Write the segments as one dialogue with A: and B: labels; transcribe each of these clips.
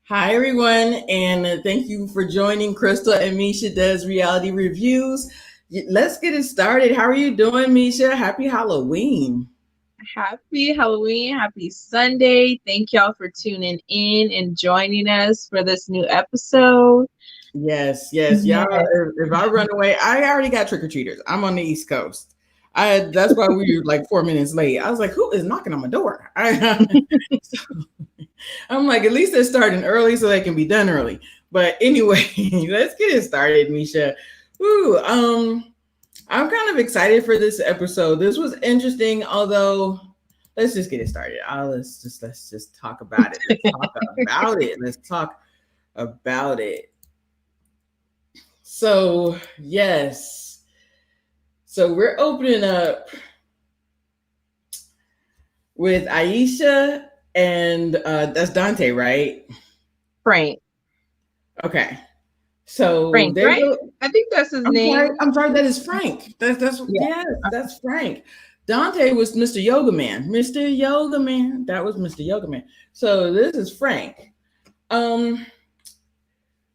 A: Hi, everyone, and thank you for joining Crystal and Misha Does Reality Reviews. Let's get it started. How are you doing, Misha? Happy Halloween.
B: Happy Halloween. Happy Sunday. Thank y'all for tuning in and joining us for this new episode.
A: Yes. Y'all, if I run away, I already got trick-or-treaters. I'm on the East Coast. That's why we were like 4 minutes late. I was like, who is knocking on my door? I'm like, at least they're starting early so they can be done early. But anyway, let's get it started, Misha. I'm kind of excited for this episode. This was interesting, although let's just get it started. Let's just talk about it. Let's talk about it. So yes. So we're opening up with Aisha and that's Dante, right?
B: Frank.
A: Okay. So
B: Frank, right? I think that's his name.
A: I'm sorry, that is Frank. That's Frank. Dante was Mr. Yoga Man. Mr. Yoga Man. That was Mr. Yoga Man. So this is Frank.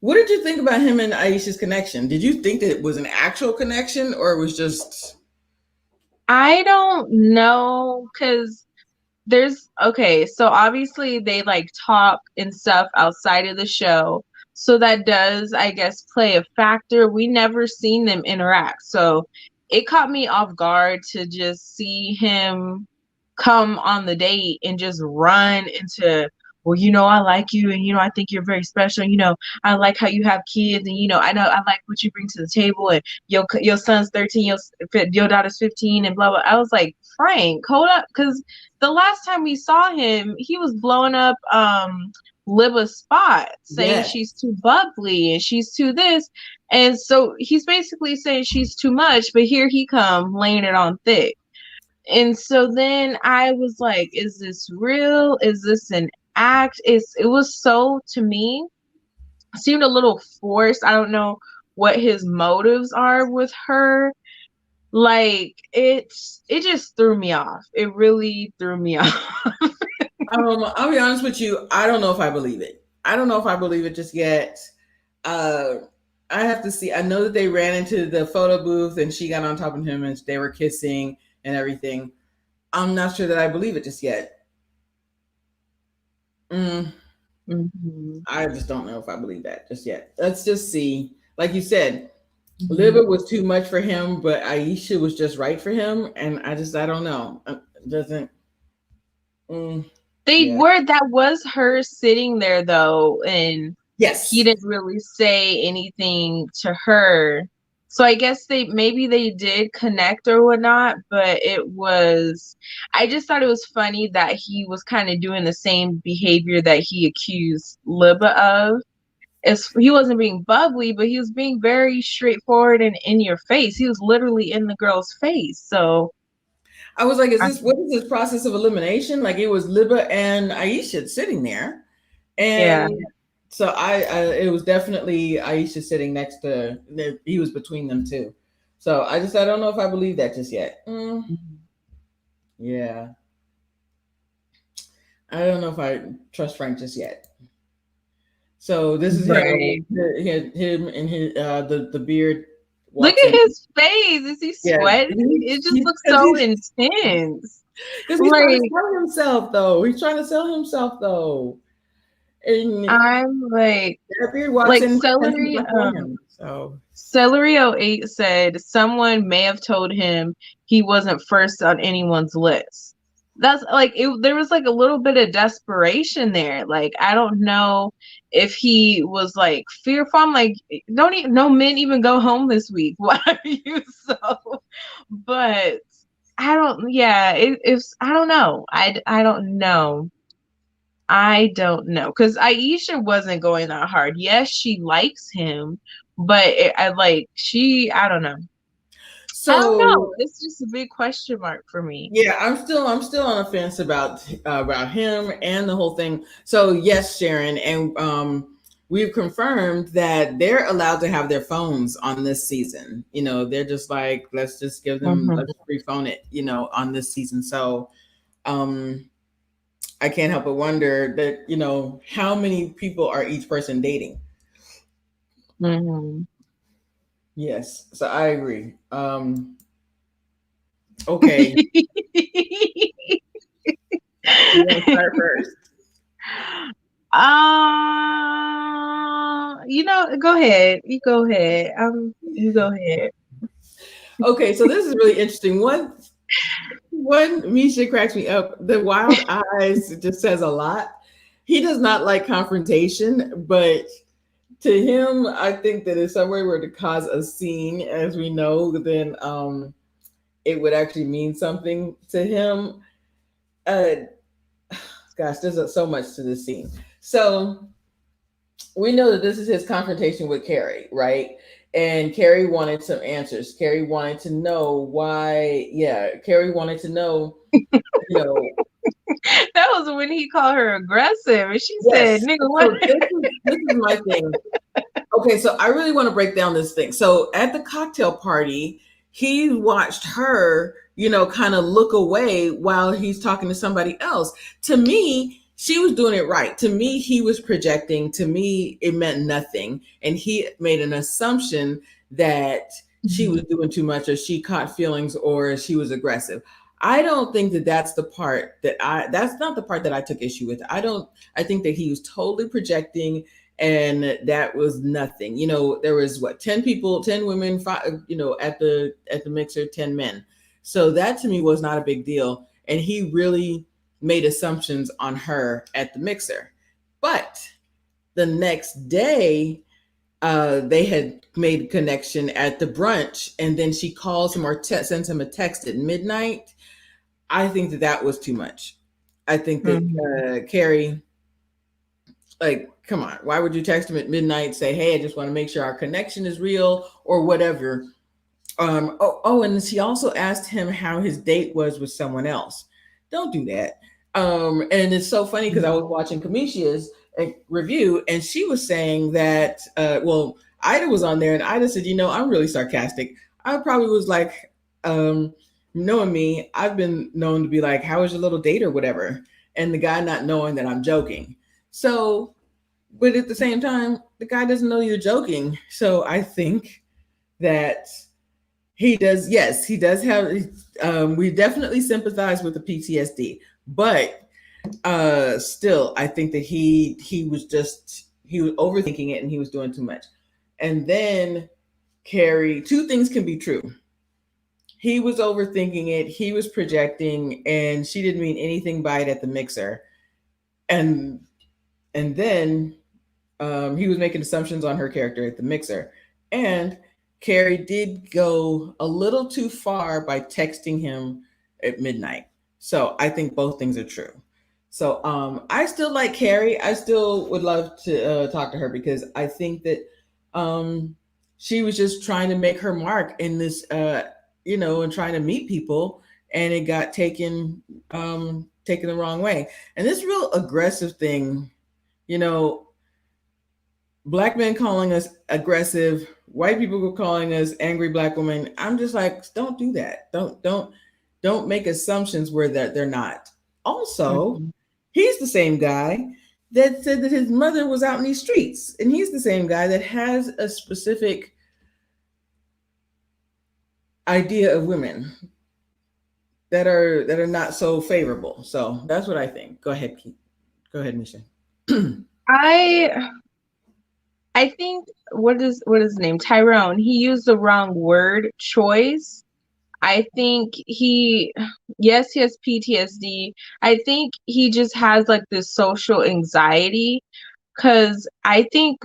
A: What did you think about him and Aisha's connection? Did you think that it was an actual connection or it was just?
B: I don't know, because so obviously they like talk and stuff outside of the show. So that does, I guess, play a factor. We never seen them interact. So it caught me off guard to just see him come on the date and just run into, well, I like you, and I think you're very special. I like how you have kids, and I know I like what you bring to the table, and your son's 13, your daughter's 15, and blah blah. I was like, Frank, hold up, because the last time we saw him, he was blowing up Libba's spot, saying she's too bubbly and she's too this, and so he's basically saying she's too much, but here he come laying it on thick. And so then I was like, is this real? Is this an act? It was, so, to me, seemed a little forced. I don't know what his motives are with her. Like, it just threw me off. It really threw me off.
A: I'll be honest with you. I don't know if I believe it. I don't know if I believe it just yet. I have to see. I know that they ran into the photo booth and she got on top of him and they were kissing and everything. I'm not sure that I believe it just yet.
B: Mm-hmm.
A: I just don't know if I believe that just yet. Let's just see. Like you said, Libba was too much for him, but Aisha was just right for him. And I don't know. It doesn't.
B: That was her sitting there though. And
A: yes,
B: he didn't really say anything to her. So I guess maybe they did connect or whatnot, but I just thought it was funny that he was kind of doing the same behavior that he accused Libba of. He wasn't being bubbly, but he was being very straightforward and in your face. He was literally in the girl's face. So
A: I was like, what is this process of elimination? Like, it was Libba and Aisha sitting there. And so it was definitely Aisha sitting next to, he was between them too. So I don't know if I believe that just yet. Yeah. I don't know if I trust Frank just yet. So this is him and his the beard.
B: Look at his face. Is he sweating? It just looks so intense.
A: Because he's trying to sell himself though. He's trying to sell himself though. And
B: I'm like Celery. Celery 08 said someone may have told him he wasn't first on anyone's list. That's like there was like a little bit of desperation there. Like, I don't know if he was like fearful. I'm like, no men even go home this week. Why are you so? But I don't. Yeah, I don't know. I don't know. I don't know because Aisha wasn't going that hard. Yes, she likes him, but I like I don't know. I don't
A: So
B: know. It's just a big question mark for me.
A: yeah, I'm still on the fence about him and the whole thing. So yes, Sharon, and we've confirmed that they're allowed to have their phones on this season. They're just like, let's just give them,
B: Mhm.
A: let's free phone it, on this season. So um I can't help but wonder that, how many people are each person dating?
B: Mhm.
A: Yes, so I agree. Okay, you want to start first?
B: Go ahead. You go ahead. You go ahead.
A: Okay, so this is really interesting. One Misha cracks me up. The wild eyes just says a lot. He does not like confrontation, but to him, I think that if somebody were to cause a scene, as we know, then it would actually mean something to him. Uh, Gosh, there's so much to this scene. So we know that this is his confrontation with Carrie, right? And Carrie wanted some answers. Carrie wanted to know why. Yeah, Carrie wanted to know, you know,
B: That was when he called her aggressive, and she said,
A: yes.
B: "Nigga, what?"
A: So this is my thing. Okay, so I really want to break down this thing. So at the cocktail party, he watched her, kind of look away while he's talking to somebody else. To me, she was doing it right. To me, he was projecting. To me, it meant nothing. And he made an assumption that she was doing too much, or she caught feelings, or she was aggressive. I don't think that that's not the part that I took issue with. I think that he was totally projecting, and that was nothing. There was what, 10 people, 10 women, five, at the mixer, 10 men. So that to me was not a big deal, and he really made assumptions on her at the mixer. But the next day, they had made a connection at the brunch, and then she calls him or sends him a text at midnight. I think that that was too much. I think that
B: Mhm.
A: Carrie, like, come on, why would you text him at midnight, say, hey, I just want to make sure our connection is real, or whatever? And she also asked him how his date was with someone else. Don't do that. And it's so funny because I was watching Kamishia's review, and she was saying that, Ida was on there, and Ida said, I'm really sarcastic. I probably was like, knowing me, I've been known to be like, how was your little date or whatever? And the guy not knowing that I'm joking. So, but at the same time, the guy doesn't know you're joking. So I think that he does. Yes, he does have. We definitely sympathize with the PTSD, but still, I think that he was overthinking it, and he was doing too much. And then Carrie, two things can be true. He was overthinking it. He was projecting, and she didn't mean anything by it at the mixer. And then he was making assumptions on her character at the mixer. And Carrie did go a little too far by texting him at midnight. So I think both things are true. So I still like Carrie. I still would love to talk to her, because I think that um, she was just trying to make her mark in this, and trying to meet people, and it got taken the wrong way. And this real aggressive thing, you know, black men calling us aggressive, white people were calling us angry black women. I'm just like, don't do that. Don't make assumptions where that they're not. Also,
B: Mhm.
A: he's the same guy that said that his mother was out in these streets, and he's the same guy that has a specific idea of women that are not so favorable. So that's what I think. Go ahead, Keith. Go ahead, Misha.
B: I I think what is his name? Tyrone. He used the wrong word choice. I think yes, he has PTSD. I think he just has like this social anxiety because I think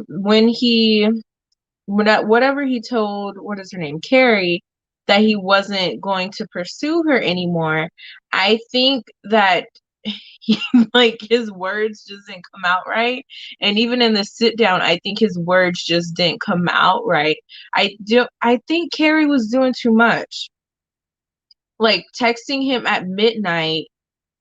B: whatever he told, what is her name, Carrie, that he wasn't going to pursue her anymore. I think that he, like his words just didn't come out right. And even in the sit down, I think his words just didn't come out right. I think Carrie was doing too much. Like texting him at midnight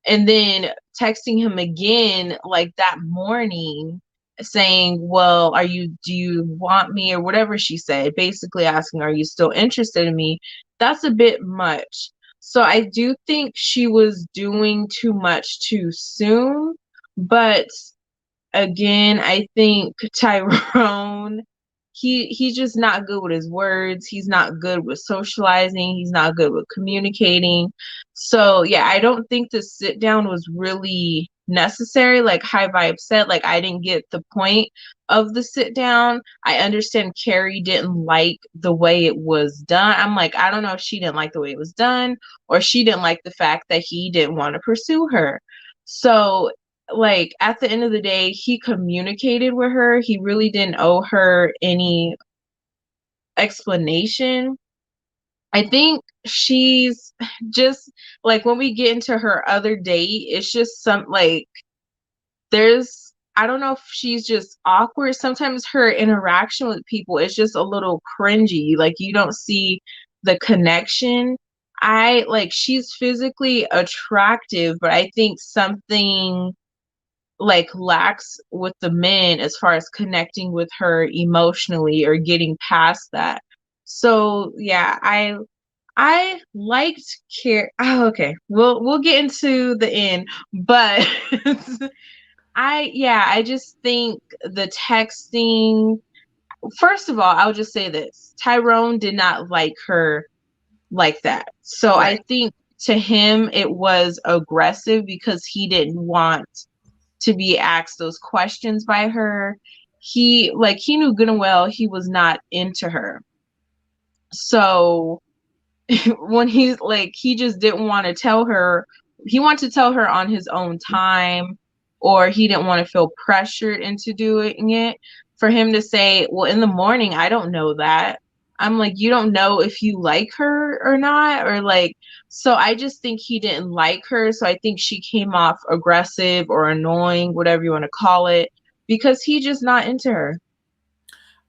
B: and then texting him again like that morning saying, well, do you want me, or whatever she said, basically asking, are you still interested in me? That's a bit much. So I do think she was doing too much too soon. But again, I think Tyrone, he's just not good with his words. He's not good with socializing. He's not good with communicating. So yeah, I don't think the sit down was really necessary. Like High Vibe said, like I didn't get the point of the sit down. I understand Carrie didn't like the way it was done. I'm like, I don't know if she didn't like the way it was done or she didn't like the fact that he didn't want to pursue her. So like at the end of the day, he communicated with her. He really didn't owe her any explanation. I think she's just like when we get into her other date, it's just some like there's I don't know if she's just awkward. Sometimes her interaction with people is just a little cringy. Like you don't see the connection. I like she's physically attractive, but I think something like lacks with the men as far as connecting with her emotionally or getting past that. So yeah, I liked care. Oh, okay, we'll get into the end, but I just think the texting. First of all, I'll just say this: Tyrone did not like her like that. So I
A: Right.
B: think to him it was aggressive because he didn't want to be asked those questions by her. He knew good and well he was not into her. So when he's like he just didn't want to tell her, he wanted to tell her on his own time, or he didn't want to feel pressured into doing it. For him to say, well, in the morning, I don't know that. I'm like, you don't know if you like her or not, or like, so I just think he didn't like her. So I think she came off aggressive or annoying, whatever you want to call it, because he just not into her.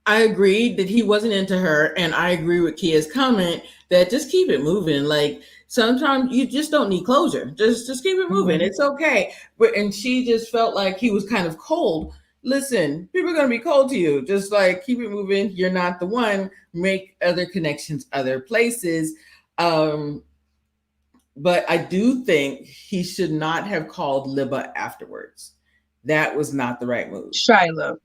A: I agreed that he wasn't into her, and I agree with Kia's comment that just keep it moving. Like sometimes you just don't need closure. Just keep it moving.
B: Mm-hmm.
A: It's okay. But and she just felt like he was kind of cold. Listen, people are gonna be cold to you. Just like keep it moving. You're not the one. Make other connections, other places. Um, but I do think he should not have called Liba afterwards. That was not the right move.
B: Shiloh.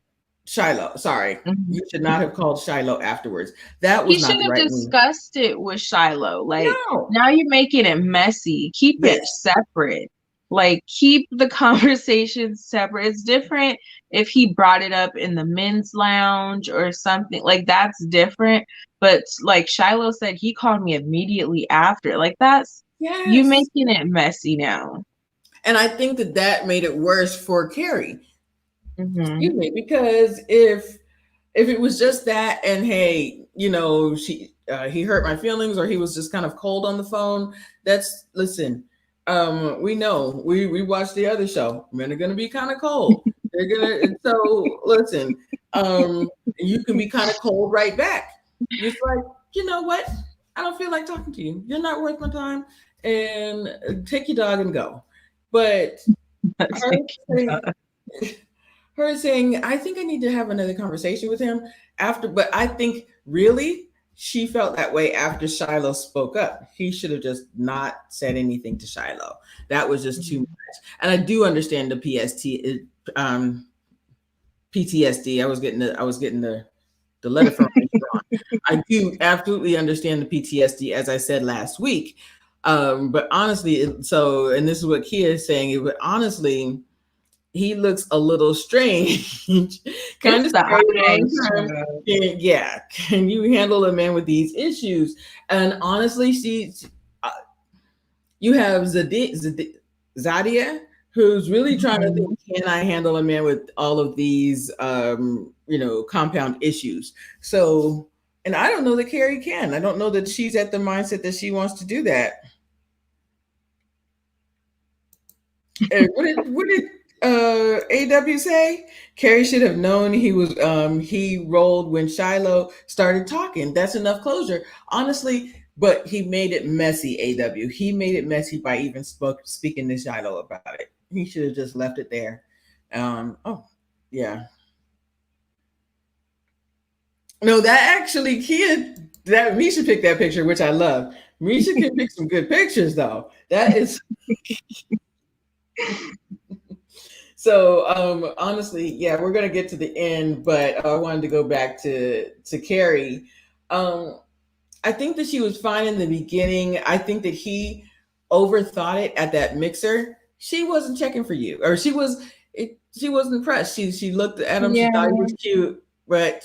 A: Shiloh, sorry.
B: Mm-hmm.
A: You should not have called Shiloh afterwards. That
B: He
A: was
B: should
A: not the
B: have
A: right move.
B: discussed it with Shiloh. Like,
A: No.
B: now you're making it messy. Keep it
A: Yes.
B: separate. Like, keep the conversation separate. It's different if he brought it up in the men's lounge or something. Like, that's different. But, like Shiloh said, he called me immediately after. Like, that's you
A: Yes.
B: making it messy now.
A: And I think that that made it worse for Carrie.
B: Mm-hmm.
A: Excuse me, because if it was just that, and hey, she he hurt my feelings, or he was just kind of cold on the phone. That's listen. We know we watched the other show. Men are gonna be kind of cold. They're gonna. And so listen. You can be kind of cold right back. Just like you know what? I don't feel like talking to you. You're not worth my time, and take your dog and go. But
B: That's
A: her
B: like,
A: saying, her saying, I think I need to have another conversation with him after, but I think really she felt that way after Shiloh spoke up. He should have just not said anything to Shiloh. That was just too much. And I do understand the um, PTSD. I was getting the letter from Ron. I do absolutely understand the PTSD, as I said last week. But honestly, and this is what Kia is saying. But honestly, he looks a little strange, kind
B: it's
A: of
B: the
A: scary at the
B: eyes.
A: same time. Yeah, can you handle a man with these issues? And honestly, uh, you have Zadia, who's really trying to
B: Mhm.
A: think, can I handle a man with all of these, compound issues? So, and I don't know that Carrie can. I don't know that she's at the mindset that she wants to do that. And what did AW say? Carrie should have known he rolled when Shiloh started talking. That's enough closure. Honestly, but he made it messy, AW. He made it messy by even speaking to Shiloh about it. He should have just left it there. Oh, yeah. No, that actually kid that Misha picked that picture, which I love. Misha can pick some good pictures though. That is so honestly, yeah, we're gonna get to the end, but I wanted to go back to Carrie. Um I think that she was fine in the beginning. I think that he overthought it at that mixer. She wasn't checking for you, or she wasn't impressed. She looked at him. She
B: Yeah.
A: thought he was cute, but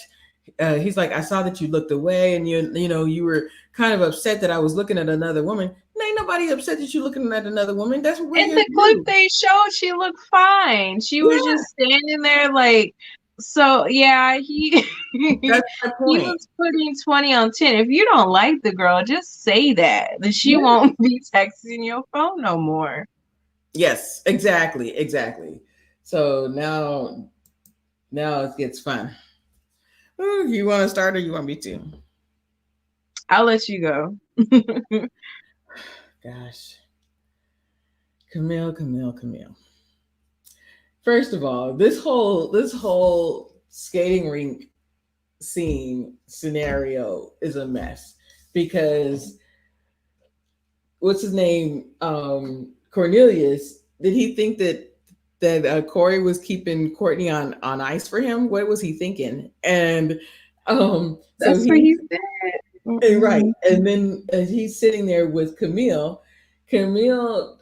A: he's like, I saw that you looked away, and you were kind of upset that I was looking at another woman. Ain't nobody upset that you're looking at another woman. That's what we're
B: In
A: here
B: the
A: to
B: clip
A: do.
B: they showed, she looked fine. She was
A: Yeah,
B: just standing there like, so yeah, he
A: that's my
B: he
A: point.
B: was putting 20 on 10. If you don't like the girl, just say that. Then she
A: Yeah.
B: won't be texting your phone no more.
A: Yes, exactly, exactly. So now it gets fun. Ooh, you want to start or you want me to?
B: I'll let you go.
A: Gosh, Camille. First of all, this whole skating rink scene scenario is a mess because what's his name? Cornelius. Did he think that Corey was keeping Courtney on ice for him? What was he thinking? And so
B: That's what
A: he
B: he said.
A: right,
B: Mm-mm.
A: and then he's sitting there with Camille. Camille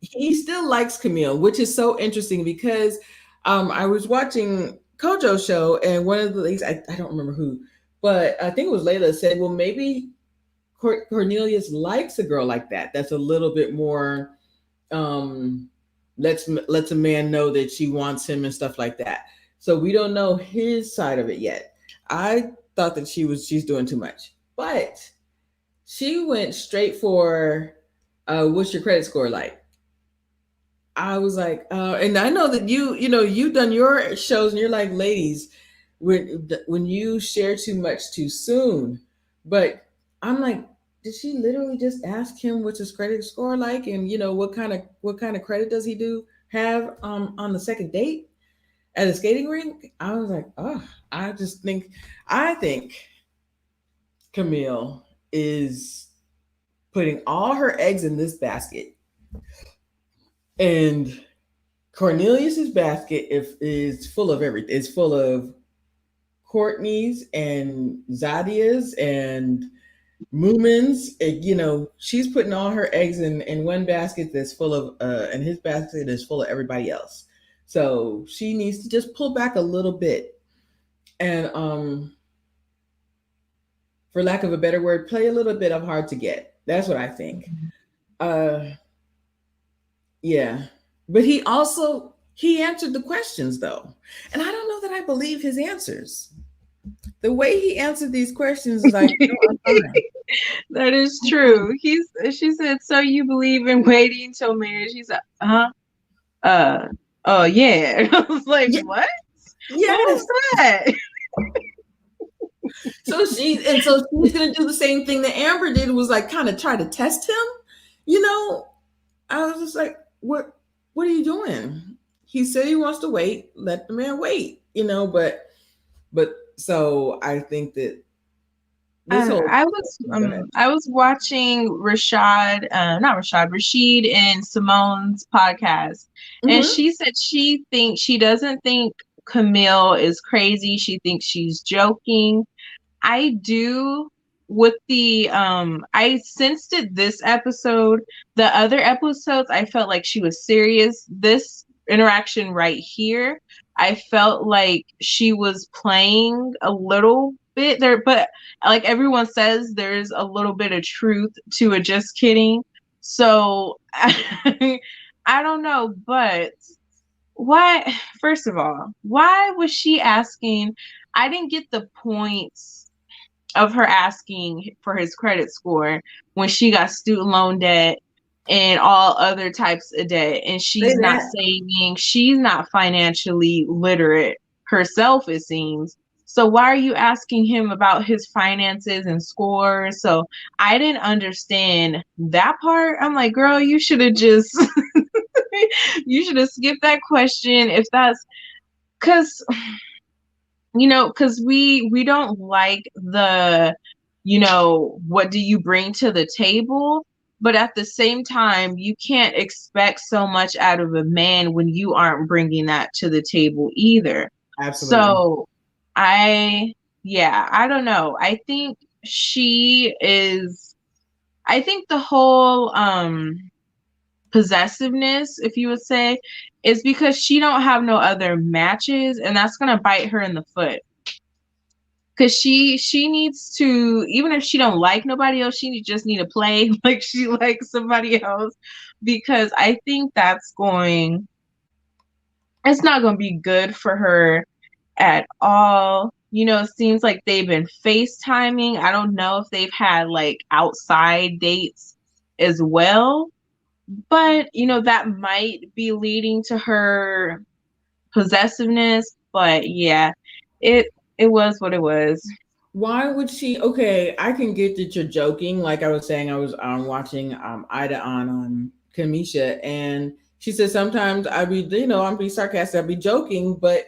A: he still likes Camille, which is so interesting because I was watching Kojo's show, and one of the ladies, I don't remember who, but I think it was Layla, said, well, maybe Cornelius likes a girl like that. That's a little bit more, um, lets a man know that she wants him and stuff like that. So we don't know his side of it yet. I thought that she's doing too much, but she went straight for, what's your credit score like? I was like, and I know that you've done your shows, and you're like, ladies, when you share too much too soon. But I'm like, did she literally just ask him what's his credit score like, and what kind of credit does he do have on the second date at a skating rink? I was like, oh, I think Camille is putting all her eggs in this basket, and Cornelius's basket is full of everything. It's full of Courtney's and Zadia's and Moomin's. She's putting all her eggs in one basket that's full of, and his basket is full of everybody else. So she needs to just pull back a little bit and, for lack of a better word, play a little bit of hard to get. That's what I think. Uh, yeah, but he answered the questions though, and I don't know that I believe his answers. The way he answered these questions is like, no, I'm fine.
B: That is true. She said, so you believe in waiting till marriage? She's like, huh? Uh oh yeah. I was like,
A: Yeah,
B: what? What was
A: yes.
B: that?
A: So she's gonna do the same thing that Amber did, was like kind of try to test him. You know, I was just like, what are you doing? He said he wants to wait. Let the man wait. But so I think that this whole go ahead.
B: I was watching Rashid and Simone's podcast, and
A: Hmm.
B: she said she doesn't think Camille is crazy. She thinks she's joking. I do with the I sensed it this episode. The other episodes I felt like she was serious. This interaction right here, I felt like she was playing a little bit there, but like everyone says, there's a little bit of truth to it. Just kidding. So I don't know, but why, first of all, why was she asking? I didn't get the points of her asking for his credit score when she got student loan debt. and all other types of debt. And
A: Say
B: she's not
A: that.
B: saving, she's not financially literate herself, it seems. So why are you asking him about his finances and scores? So I didn't understand that part. I'm like, girl, you should have just you should have skipped that question if that's because because we don't like the what do you bring to the table, but at the same time you can't expect so much out of a man when you aren't bringing that to the table either.
A: Absolutely.
B: So I yeah, I don't know, I think she is, I think the whole possessiveness, if you would say, is because she don't have no other matches, and that's gonna bite her in the foot. Cause she needs to, even if she don't like nobody else, just need to play like she likes somebody else, because I think it's not going to be good for her at all. It seems like they've been FaceTiming. I don't know if they've had like outside dates as well, but that might be leading to her possessiveness. But yeah, it it was what it was.
A: Why would she? Okay, I can get that you're joking. Like I was saying, I was watching Ida on Kamisha, and she said sometimes I'd be, I'm be sarcastic, I'd be joking, but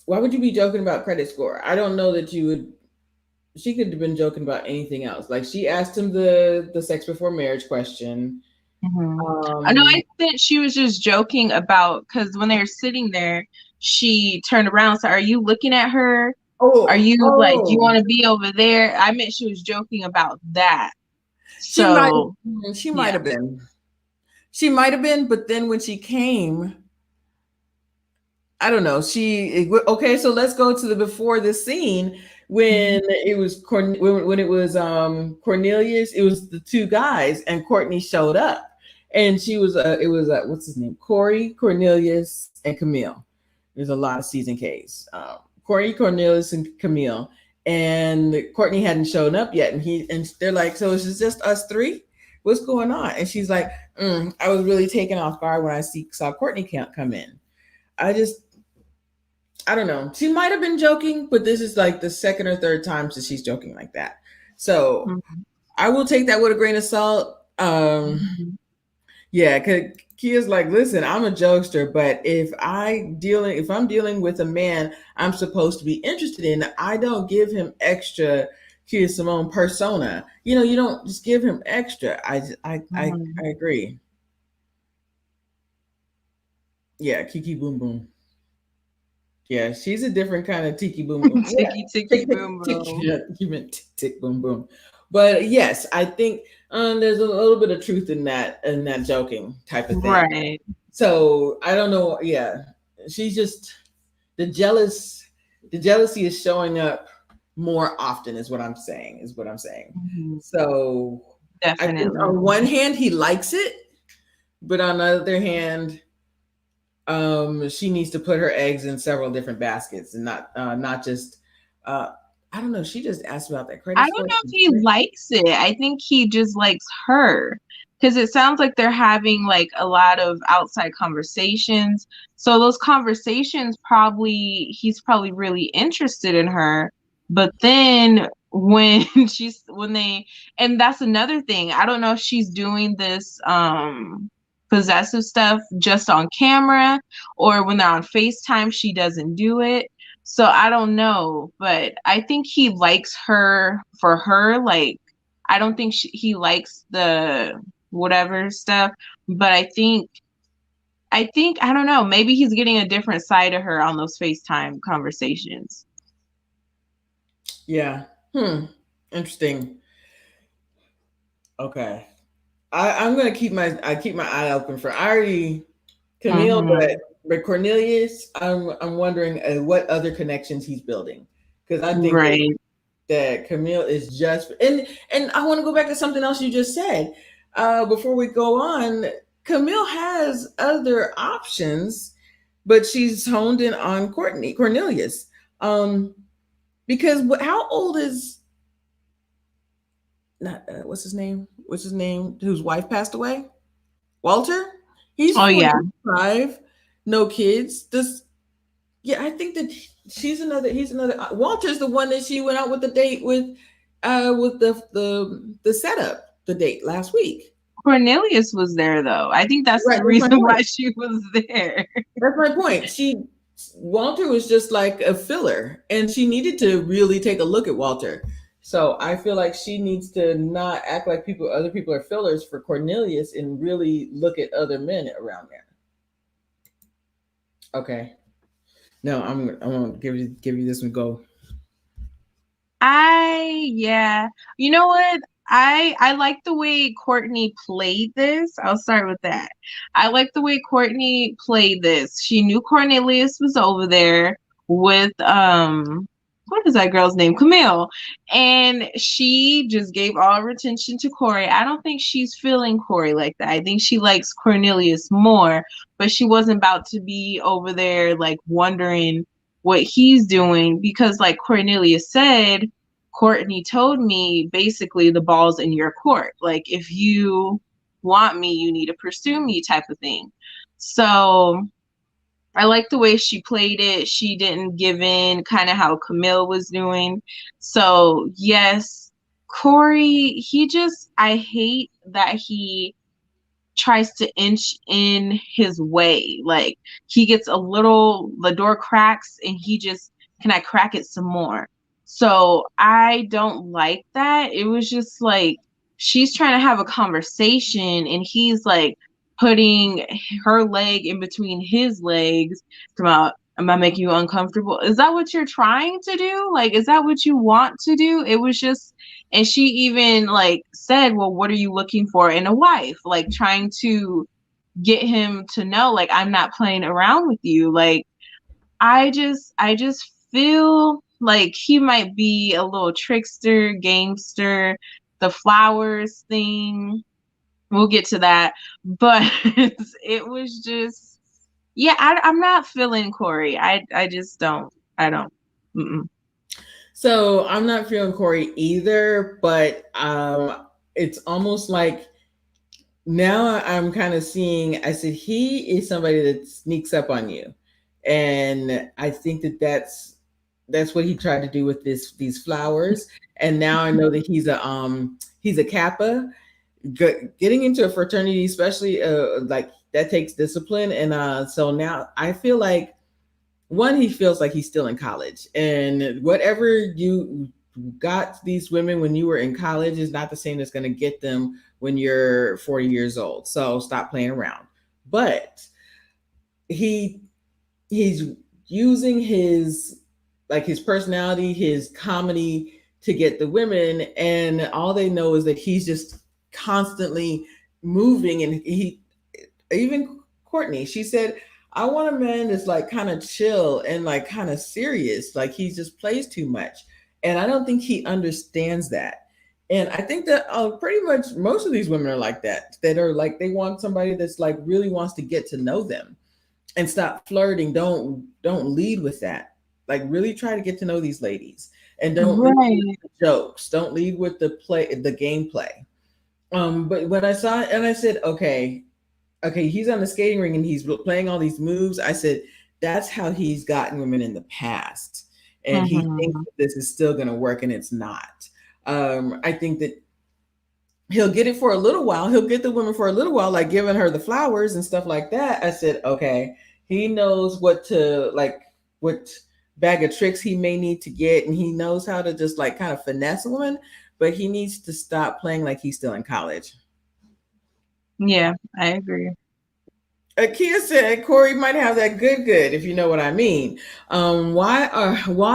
A: why would you be joking about credit score? I don't know that you would. She could have been joking about anything else. Like she asked him the sex before marriage question.
B: Mhm. I know.
A: Um,
B: I think she was just joking about, because when they were sitting there, she turned around and said, "Are you looking at her? Are
A: oh,
B: you like, do you
A: oh,
B: want to be over there?" I meant she was joking about that.
A: she might,
B: So
A: she might
B: yeah.
A: have been, she might have been, but then when she came, I don't know. Okay. So let's go to the before the scene when it was when it was Cornelius. It was the two guys, and Courtney showed up, and she was it was what's his name? Corey, Cornelius, and Camille. There's a lot of season K's. Corey, Cornelius, and Camille, and Courtney hadn't shown up yet, and they're like, so it's just us three. What's going on? And she's like, I was really taken off guard when I saw Courtney can't come in. I just I don't know. She might have been joking, but this is like the second or third time that she's joking like that. So
B: Mhm.
A: I will take that with a grain of salt.
B: Mhm.
A: Yeah, cause Kia's like, listen, I'm a jokester, but if I'm dealing with a man I'm supposed to be interested in, I don't give him extra Kia Simone persona. You don't just give him extra. I
B: Mhm.
A: agree. Yeah, Kiki Boom Boom. Yeah, she's a different kind of tiki boom boom. Yeah,
B: Ticky ticky
A: tick tick
B: boom
A: tick.
B: boom.
A: Yeah, you meant tick tick boom boom. But yes, I think there's a little bit of truth in that joking type of thing.
B: Right.
A: So I don't know. Yeah, she's just the jealous. The jealousy is showing up more often, is what I'm saying. Is what I'm saying.
B: Mhm.
A: So I think
B: Definitely.
A: on one hand he likes it, but on the other hand, she needs to put her eggs in several different baskets and not just uh I don't know, she just asked about that
B: I
A: credit
B: don't
A: score.
B: know if he likes it. I think he just likes her, because it sounds like they're having like a lot of outside conversations. So those conversations, probably he's probably really interested in her. But then when when they, and that's another thing. I don't know if she's doing this possessive stuff just on camera, or when they're on FaceTime she doesn't do it. So I don't know, but I think he likes her for her. Like, I don't think he likes the whatever stuff, but I don't know. Maybe he's getting a different side of her on those FaceTime conversations.
A: Yeah. Interesting. Okay. I'm gonna keep my eye open for I already Camille,
B: Mm-hmm.
A: but Cornelius, I'm wondering what other connections he's building, because I think
B: Right.
A: that Camille is just and I want to go back to something else you just said before we go on. Camille has other options, but she's honed in on Cornelius. Um, because how old is not what's his name? What's his name? Whose wife passed away? Walter. He's
B: Oh yeah.
A: 45, no kids. This, yeah, I think that she's another. He's another. Walter's the one that she went out with the date with the setup the date last week.
B: Cornelius was there though. I think that's
A: Right.
B: the
A: That's my
B: reason why
A: point.
B: she was there.
A: That's my point. Walter was just like a filler, and she needed to really take a look at Walter. So I feel like she needs to not act like other people are fillers for Cornelius, and really look at other men around there. Okay. No, I'm gonna give you this one go.
B: Yeah. You know what? I like the way Courtney played this. I'll start with that. I like the way Courtney played this. She knew Cornelius was over there with what is that girl's name? Camille. And she just gave all her attention to Corey. I don't think she's feeling Corey like that. I think she likes Cornelius more, but she wasn't about to be over there like wondering what he's doing because like Cornelius said, Courtney told me basically the ball's in your court. Like if you want me, you need to pursue me type of thing. So I like the way she played it. She didn't give in, kind of how Camille was doing. So yes, Corey, I hate that he tries to inch in his way. Like he gets the door cracks and he just, can I crack it some more? So I don't like that. It was just like she's trying to have a conversation and he's like putting her leg in between his legs. About, am I making you uncomfortable? Is that what you're trying to do? Like, is that what you want to do? It was just, and she even like said, well, what are you looking for in a wife? Like trying to get him to know, like, I'm not playing around with you. Like, I just feel like he might be a little trickster, gamester, the flowers thing. We'll get to that. But it was just, yeah, I'm not feeling Corey. I just don't. I don't. Mm-mm.
A: So I'm not feeling Corey either, but it's almost like now I'm kind of seeing. I said he is somebody that sneaks up on you, and I think that that's what he tried to do with these flowers. And now I know that he's a Kappa. Getting into a fraternity, especially like that takes discipline, and so now I feel like one, he feels like he's still in college, and whatever you got these women when you were in college is not the same that's going to get them when you're 40 years old. So stop playing around. But he he's using his personality, his comedy to get the women, and all they know is that he's just constantly moving. And he even Courtney, she said, I want a man that's like kind of chill and like kind of serious, like he just plays too much. And I don't think he understands that. And I think that pretty much most of these women are like that are like they want somebody that's like really wants to get to know them and stop flirting. Don't lead with that. Like really try to get to know these ladies, and don't lead with
B: Right.
A: the jokes. Don't lead with the gameplay. But when I saw it and I said, okay, he's on the skating ring and he's playing all these moves. I said, that's how he's gotten women in the past. And he thinks
B: Mm-hmm.
A: that this is still going to work, and it's not. I think that he'll get it for a little while. He'll get the women for a little while, like giving her the flowers and stuff like that. I said, okay, he knows what bag of tricks he may need to get, and he knows how to just like kind of finesse a woman, but he needs to stop playing like he's still in college.
B: Yeah, I agree.
A: Akia said Corey might have that good, if you know what I mean. Why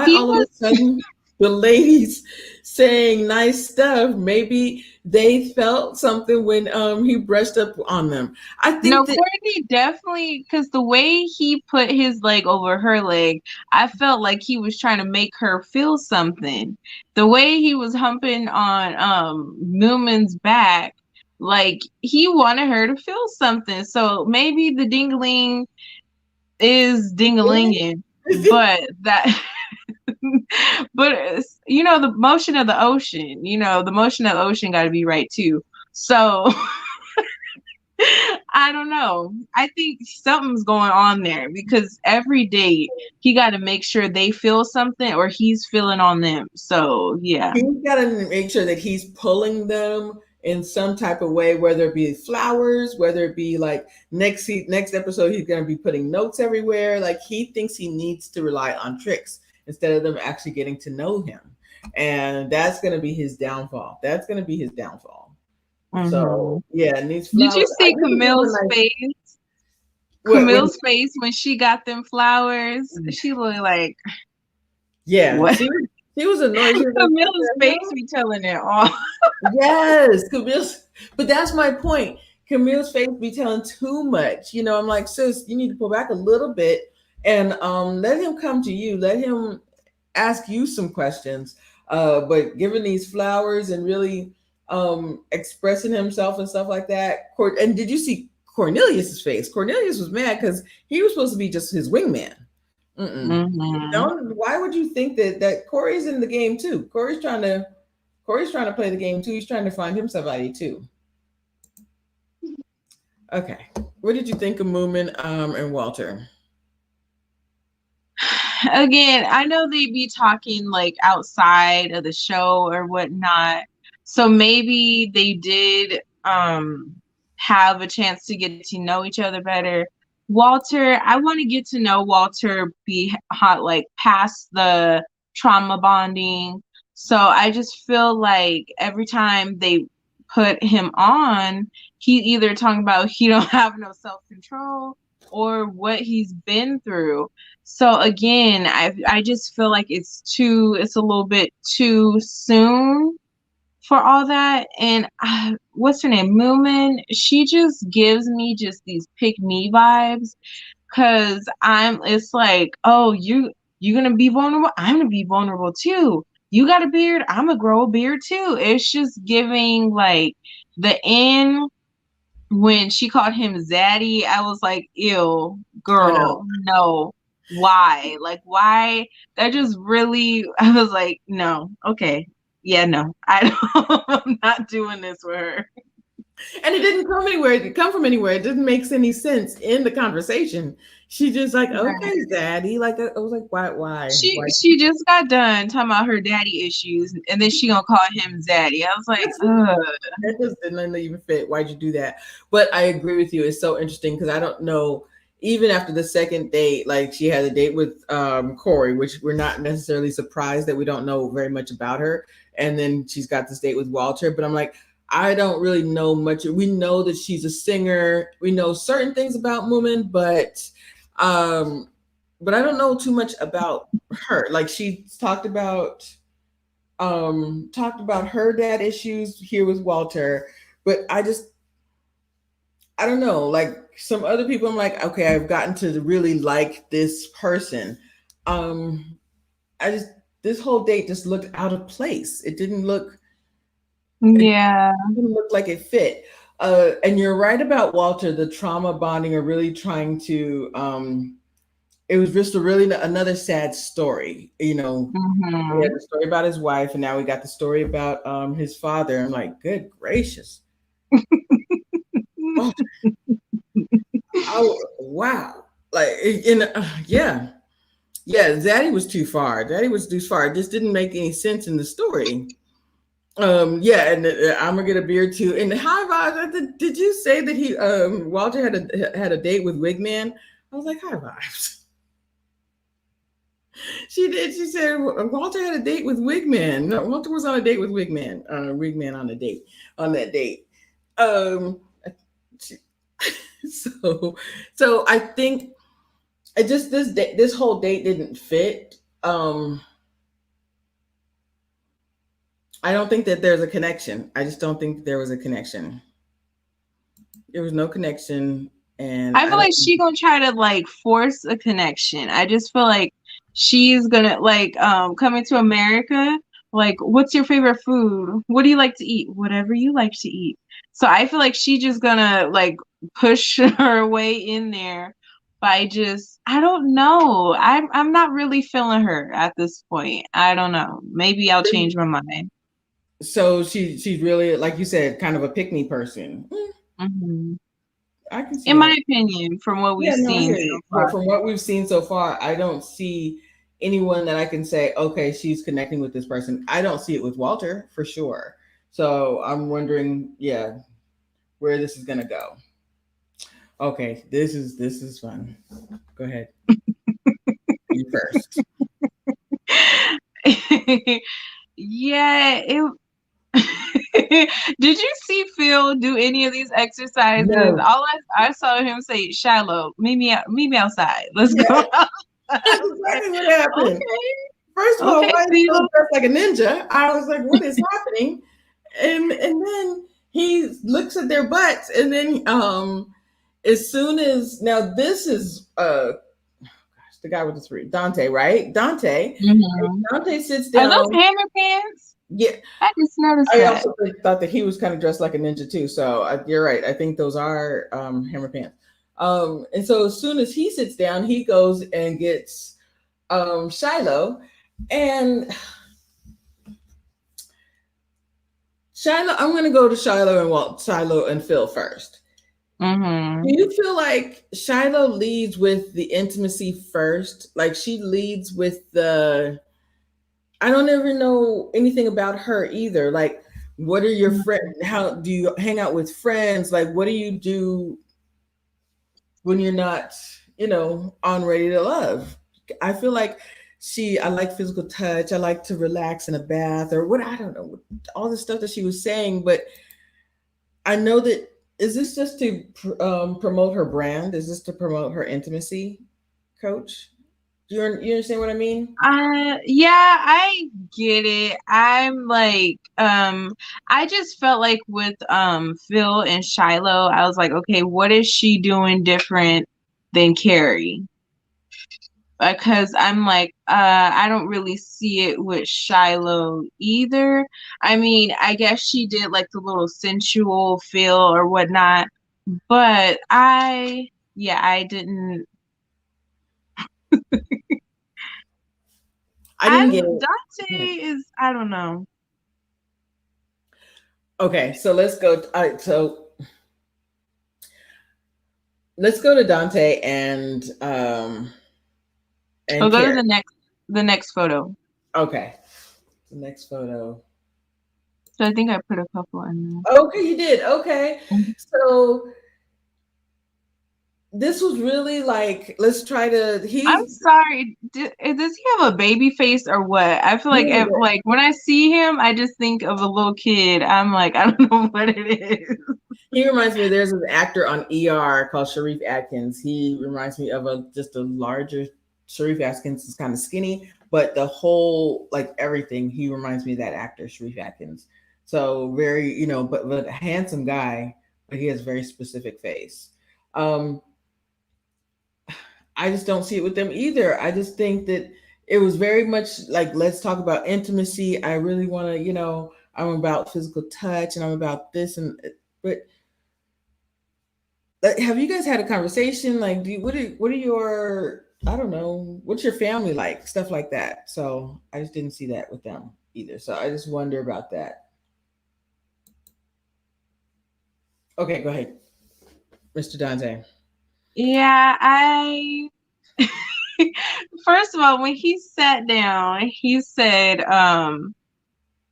B: He
A: all of a
B: was
A: sudden the ladies saying nice stuff? Maybe they felt something when he brushed up on them. I
B: no
A: think that
B: Courtney definitely because the way he put his leg over her leg, I felt like he was trying to make her feel something. The way he was humping on Newman's back, like he wanted her to feel something. So maybe the dingling is dingalinging, but that But you know, the motion of the ocean, the motion of the ocean got to be right too. So I don't know. I think something's going on there because every date he got to make sure they feel something or he's feeling on them. So yeah.
A: He's got to make sure that he's pulling them in some type of way, whether it be flowers, whether it be like next episode, he's going to be putting notes everywhere. Like he thinks he needs to rely on tricks instead of them actually getting to know him. And that's going to be his downfall. That's going to be his downfall.
B: Mm-hmm.
A: So yeah, and these
B: flowers. Did you see
A: really
B: Camille's face? Camille's face when she got them flowers. She looked like,
A: yeah, what? She was annoyed. She was
B: Camille's face be telling it all.
A: Yes, Camille's. But that's my point. Camille's face be telling too much. I'm like, sis, you need to pull back a little bit and let him come to you. Let him ask you some questions. But giving these flowers and really expressing himself and stuff like that. And did you see Cornelius's face? Cornelius was mad because he was supposed to be just his wingman. Mm-hmm. Why would you think that Corey's in the game too? Corey's trying to play the game too. He's trying to find himself somebody too. Okay. What did you think of Moomin and Walter?
B: Again, I know they'd be talking like outside of the show or whatnot. So maybe they did have a chance to get to know each other better. Walter, I want to get to know Walter like past the trauma bonding. So I just feel like every time they put him on, he either talking about he don't have no self-control or what he's been through. So again, I just feel like it's a little bit too soon for all that. And what's her name? Moomin, she just gives me just these pick me vibes. Cause it's like, oh, you're gonna be vulnerable. I'm gonna be vulnerable too. You got a beard. I'm gonna grow a beard too. It's just giving like the end when she called him Zaddy. I was like, ew, girl, no. Why? Like, why? That just really, I was like, no, okay. Yeah, no, I'm not doing this with her.
A: And it didn't come from anywhere. It didn't make any sense in the conversation. She just like, okay, Daddy. Like, I was like, why?
B: She just got done talking about her daddy issues, and then she gonna call him Zaddy. I was like,
A: that just didn't even fit. Why'd you do that? But I agree with you. It's so interesting because I don't know. Even after the second date, like she had a date with Corey, which we're not necessarily surprised that we don't know very much about her. And then she's got this date with Walter. But I'm like, I don't really know much. We know that she's a singer. We know certain things about Moomin, but I don't know too much about her. Like she talked about her dad issues here with Walter, but I don't know. Like some other people, I'm like, okay, I've gotten to really like this person. This whole date just looked out of place. It didn't look.
B: Yeah.
A: It didn't look like it fit. And you're right about Walter, the trauma bonding are really trying to, it was just another sad story,
B: Mm-hmm.
A: We had the story about his wife and now we got the story about his father. I'm like, good gracious. Wow. Like, yeah. Zaddy was too far. It just didn't make any sense in the story. And I'm gonna get a beard too. And high vibes. Did you say that he Walter had a date with Wigman? I was like, high vibes. She did. She said Walter had a date with Wigman. No, Walter was on a date with Wigman. Wigman on that date. So I think it just this whole date didn't fit. I don't think that there's a connection. I just don't think there was a connection. There was no connection. And
B: I feel like she's gonna try to like force a connection. I just feel like she's gonna like coming to America, like, what's your favorite food? What do you like to eat? Whatever you like to eat. So I feel like she's just gonna like push her way in there But I don't know. I'm not really feeling her at this point. I don't know. Maybe I'll change my mind.
A: So she's really, like you said, kind of a pick me person.
B: Hmm.
A: I can see
B: In my
A: that.
B: opinion, from what we've
A: Yeah, no, I
B: seen
A: hear you.
B: so
A: But
B: far.
A: from what we've seen so far, I don't see anyone that I can say, okay, she's connecting with this person. I don't see it with Walter for sure. So I'm wondering, yeah, where this is gonna go. Okay, this is fun. Go ahead. You first.
B: Yeah, it did you see Phil do any of these exercises?
A: No.
B: I saw him say, Shiloh, meet me outside. Let's
A: Yeah,
B: go outside.
A: that's
B: I was like,
A: exactly what happened. First of
B: okay,
A: all,
B: okay,
A: why is he so
B: Phil.
A: dressed like a ninja? I was like, what is happening? And then he looks at their butts, and then as soon as now this is the guy with the three, Dante, right? Dante.
B: Hmm.
A: Dante sits
B: Are those
A: down.
B: hammer pants?
A: Yeah,
B: I just noticed
A: I
B: that.
A: also thought that he was kind of dressed like a ninja too. So you're right. I think those are hammer pants. And so as soon as he sits down, he goes and gets Shiloh, and Shiloh. I'm going to go to Shiloh and Phil first. Do
B: Hmm.
A: you feel like Shiloh leads with the intimacy first? Like she leads with the I don't ever know anything about her either. Like, what are your friends? How do you hang out with friends? Like, what do you do when you're not, on ready to love? I feel like I like physical touch. I like to relax in a bath or what, I don't know, all the stuff that she was saying. But I know that, is this just to promote her brand? Is this to promote her intimacy, coach? You understand what I mean?
B: Yeah, I get it. I'm like, I just felt like with Phil and Shiloh, I was like, okay, what is she doing different than Carrie? Because I'm like, I don't really see it with Shiloh either. I mean, I guess she did like the little sensual feel or whatnot, but yeah, I didn't.
A: I didn't get
B: Dante
A: it.
B: is, I don't know.
A: Okay, so let's go. All right, so let's go to Dante
B: We'll
A: and
B: go to
A: Carrie.
B: the next photo.
A: Okay, the next photo.
B: So I think I put a couple in
A: Okay, you did. Okay,
B: there.
A: so this was really like, let's try to.
B: I'm sorry. Does he have a baby face or what? I feel like like when I see him, I just think of a little kid. I'm like, I don't know what it is.
A: He reminds me. There's an actor on ER called Sharif Atkins. He reminds me of just a larger Sharif Atkins is kind of skinny, but the whole like everything. He reminds me of that actor Sharif Atkins. So very, but a handsome guy, but he has a very specific face. Um, I just don't see it with them either. I just think that it was very much like, let's talk about intimacy. I really want to, I'm about physical touch and I'm about this but have you guys had a conversation? Like, what are your, I don't know, what's your family like? Stuff like that. So I just didn't see that with them either. So I just wonder about that. Okay, go ahead, Mr. Dante.
B: Yeah, I first of all, when he sat down, he said,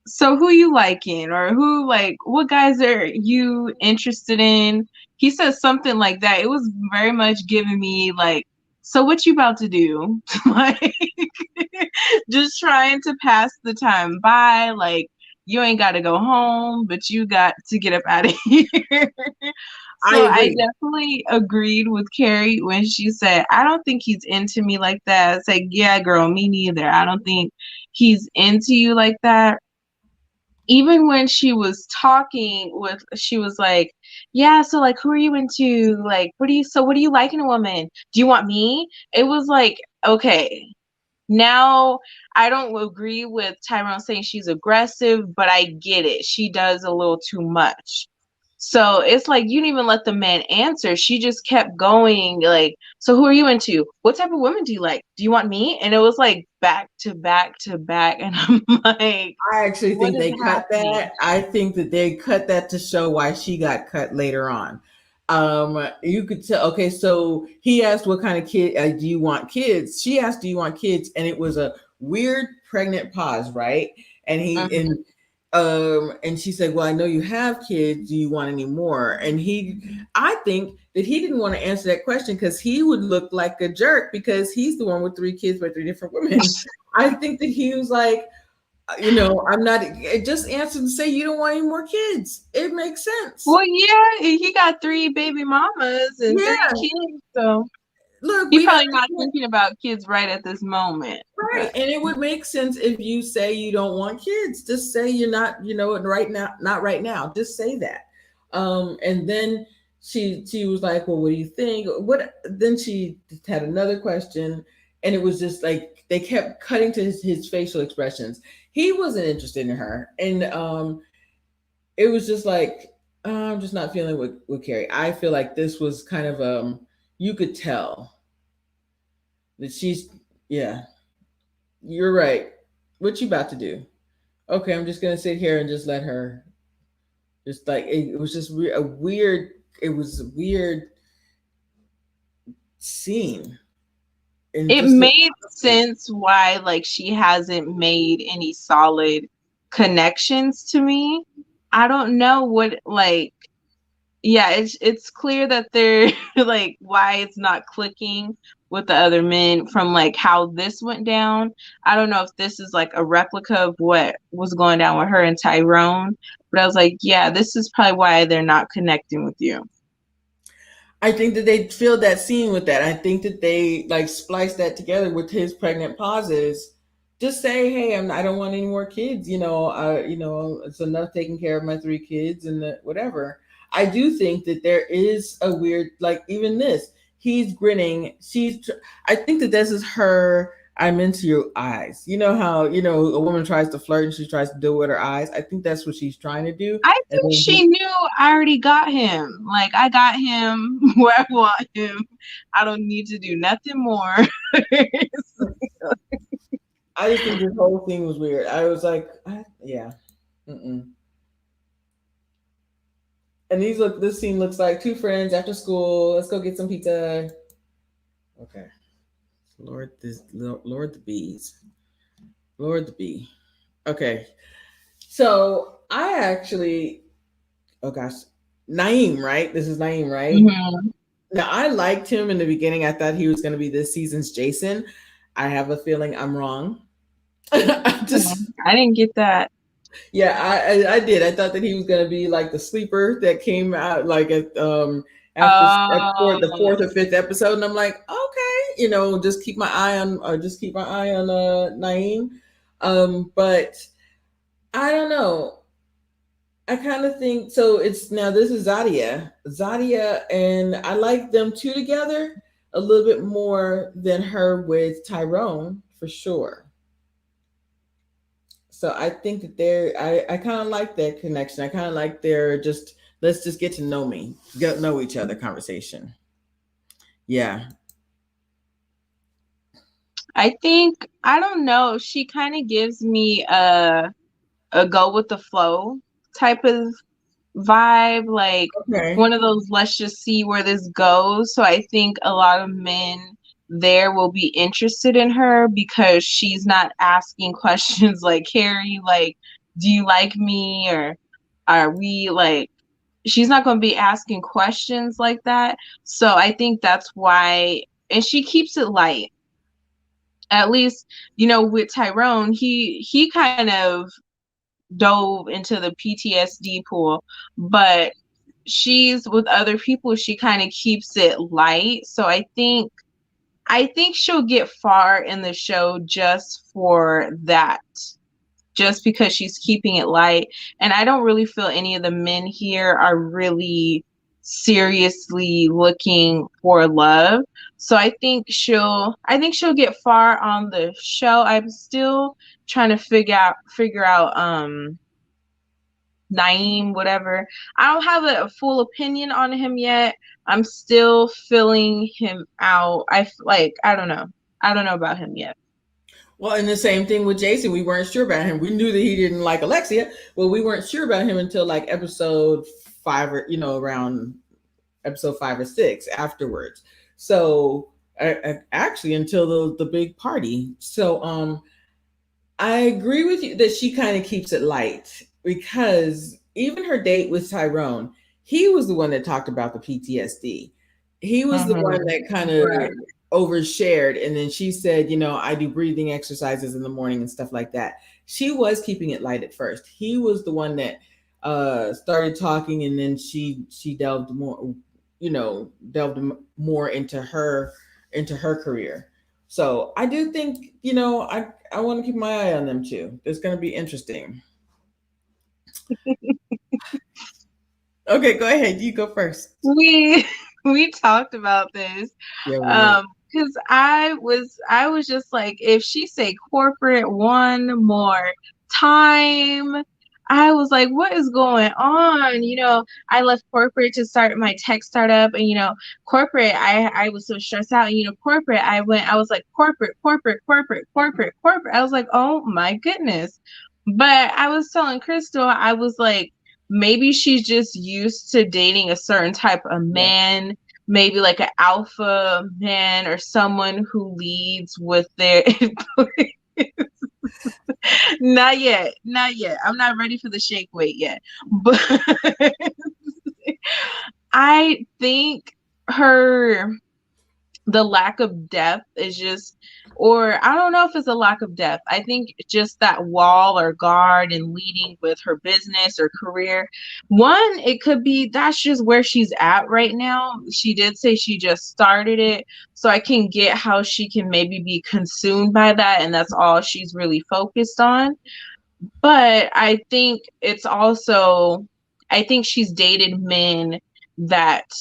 B: so who you liking or who like what guys are you interested in? He says something like that. It was very much giving me like, so what you about to do? Like just trying to pass the time by, like you ain't got to go home, but you got to get up out of here.
A: I
B: So I
A: agree.
B: definitely agreed with Carrie when she said, I don't think he's into me like that. It's like, yeah, girl, me neither. I don't think he's into you like that. Even when she was talking with, she was like, yeah, so like who are you into, like what do you like in a woman, do you want me? It was like, okay, now I don't agree with Tyrone saying she's aggressive, but I get it, she does a little too much. So it's like you didn't even let the man answer. She just kept going, like, so who are you into? What type of women do you like? Do you want me? And it was like back to back to back. And I'm like,
A: I actually
B: what
A: think
B: is
A: they cut
B: happening?
A: that. I think that they cut that to show why she got cut later on. You could tell. Okay, so he asked, "What kind of kid do you want kids?" She asked, "Do you want kids?" And it was a weird pregnant pause, right? And he
B: Mhm.
A: and she said, "Well, I know you have kids. Do you want any more?" And I think that he didn't want to answer that question because he would look like a jerk because he's the one with three kids by three different women. I think that he was like, I'm not, just answer and say you don't want any more kids. It makes sense.
B: Well, yeah, he got three baby mamas and three
A: Yeah.
B: kids, so
A: Look,
B: he
A: we
B: probably not
A: understand.
B: thinking about kids right at this moment.
A: Right.
B: But
A: And it would make sense if you say you don't want kids. Just say you're not, and right now, not right now. Just say that. And then she was like, "Well, what do you think?" What then she had another question, and it was just like they kept cutting to his facial expressions. He wasn't interested in her. And it was just like, I'm just not feeling with Carrie. I feel like this was kind of you could tell that she's, yeah, you're right. What you about to do? Okay, I'm just gonna sit here and just let her. Just like it was just a weird. It was a weird scene, and
B: it
A: just look.
B: made sense why like she hasn't made any solid connections to me. I don't know what like yeah, it's clear that they're like why it's not clicking with the other men from like how this went down. I don't know if this is like a replica of what was going down with her and Tyrone, but I was like, yeah, this is probably why they're not connecting with you.
A: I think that they filled that scene with that. I think that they like spliced that together with his pregnant pauses. Just say, "Hey, I don't want any more kids. It's enough taking care of my three kids and whatever." I do think that there is a weird, like even this. He's grinning. I think that this is her. I'm into your eyes. You know how a woman tries to flirt and she tries to do it with her eyes. I think that's what she's trying to do.
B: I
A: And
B: think
A: then
B: she knew I already got him. Like I got him where I want him. I don't need to do nothing more.
A: I just think this whole thing was weird. I was like, yeah. Mm-mm. And this scene looks like two friends after school. Let's go get some pizza. Okay. Lord the bees. Lord the bee. Okay. So I actually, oh gosh, Naeem, right? This is Naeem, right?
B: Mhm.
A: Now I liked him in the beginning. I thought he was going to be this season's Jason. I have a feeling I'm wrong. I just
B: I didn't get that.
A: Yeah, I did. I thought that he was gonna be like the sleeper that came out like at after the fourth
B: Oh,
A: or fifth episode, and I'm like, okay, just keep my eye on, Naeem. But I don't know. I kind of think so. It's now this is Zadia, and I like them two together a little bit more than her with Tyrone for sure. So I think that I kind of like that connection. I kind of like their just let's just get to get to know each other conversation. Yeah.
B: I think I don't know. She kind of gives me a go with the flow type of vibe, like
A: Okay.
B: one of those let's just see where this goes. So I think a lot of men there will be interested in her because she's not asking questions like Carrie, like, do you like me? Or are we like she's not going to be asking questions like that. So I think that's why and she keeps it light. At least, with Tyrone, he kind of dove into the PTSD pool, but she's with other people, she kind of keeps it light. So I think she'll get far in the show just for that. Just because she's keeping it light. And I don't really feel any of the men here are really seriously looking for love. So I think she'll get far on the show. I'm still trying to figure out Naeem, whatever. I don't have a full opinion on him yet. I'm still filling him out. Like, I don't know. I don't know about him yet.
A: Well, and the same thing with Jason. We weren't sure about him. We knew that he didn't like Alexia, but we weren't sure about him until like episode 5, or around episode 5 or 6 afterwards. So actually, until the big party. So I agree with you that she kind of keeps it light, because even her date with Tyrone, he was the one that talked about the PTSD. He was the one
B: Mm-hmm.
A: that kind of
B: Right.
A: overshared. And then she said, I do breathing exercises in the morning and stuff like that. She was keeping it light at first. He was the one that started talking, and then she delved more, more into her career. So I do think, I want to keep my eye on them too. It's going to be interesting. Okay, go ahead. You go first.
B: We we talked about this.
A: Yeah, we did.
B: Because I was just like, if she say corporate one more time, I was like, what is going on? I left corporate to start my tech startup, and corporate, I was so stressed out. And corporate, I was like, corporate, corporate, corporate, corporate, corporate. I was like, oh my goodness. But I was telling Crystal, I was like, maybe she's just used to dating a certain type of
A: Yeah.
B: man, maybe like an alpha man or someone who leads with their not yet, not yet. I'm not ready for the shake weight yet. But I think her the lack of depth is just, or I don't know if it's a lack of depth. I think just that wall or guard and leading with her business or career. One, it could be that's just where she's at right now. She did say she just started it. So I can get how she can maybe be consumed by that. And that's all she's really focused on. But I think it's also, I think she's dated men that,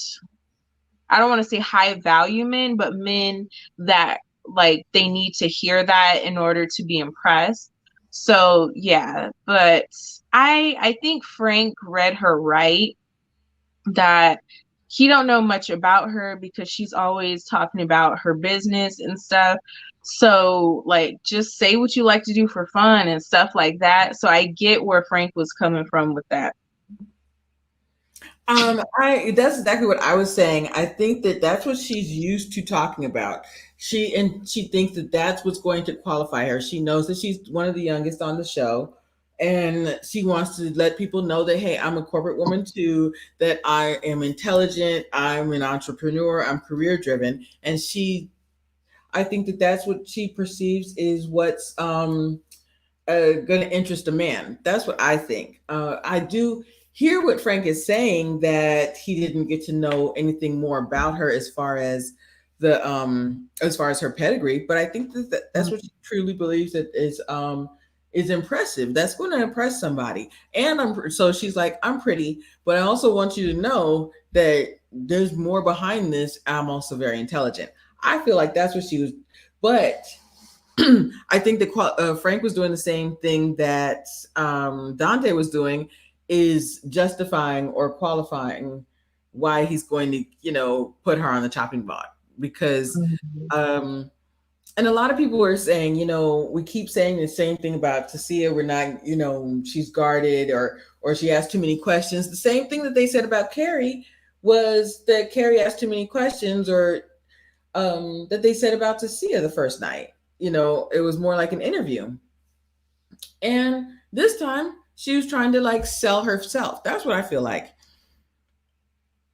B: I don't want to say high value men, but men that like they need to hear that in order to be impressed. So yeah, but I think Frank read her right, that he don't know much about her because she's always talking about her business and stuff. So like just say what you like to do for fun and stuff like that. So I get where Frank was coming from with that.
A: I That's exactly what I was saying. I think that that's what she's used to talking about. She thinks that that's what's going to qualify her. She knows that she's one of the youngest on the show, and she wants to let people know that, hey, I'm a corporate woman too. That I am intelligent. I'm an entrepreneur. I'm career driven, and I think that that's what she perceives is what's going to interest a man. That's what I think. I do hear what Frank is saying, that he didn't get to know anything more about her as far as her pedigree. But I think that's what she truly believes that is impressive. That's going to impress somebody. And so she's like, I'm pretty, but I also want you to know that there's more behind this. I'm also very intelligent. I feel like that's what she was, but I think that Frank was doing the same thing that Dante was doing, is justifying or qualifying why he's going to, put her on the chopping block. Because,
B: Mhm.
A: um, and a lot of people were saying, we keep saying the same thing about Tasia. We're not, she's guarded, or she asks too many questions. The same thing that they said about Carrie was that Carrie asked too many questions, or that they said about Tasia the first night. It was more like an interview. And this time she was trying to like sell herself. That's what I feel like.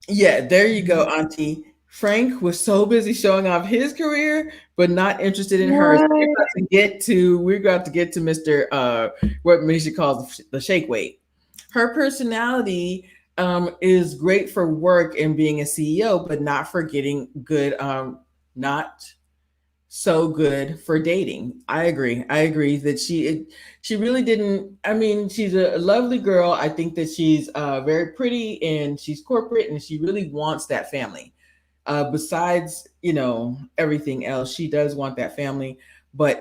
A: Yeah, there you go, Auntie. Frank was so busy showing off his career, but not interested in hers.
B: What?
A: We're about to get to Mr. What Misha calls the shake weight. Her personality is great for work and being a CEO, but not for getting good, not so good for dating. I agree. I agree that she really didn't. I mean, she's a lovely girl. I think that she's very pretty, and she's corporate, and she really wants that family. Besides, everything else, she does want that family. But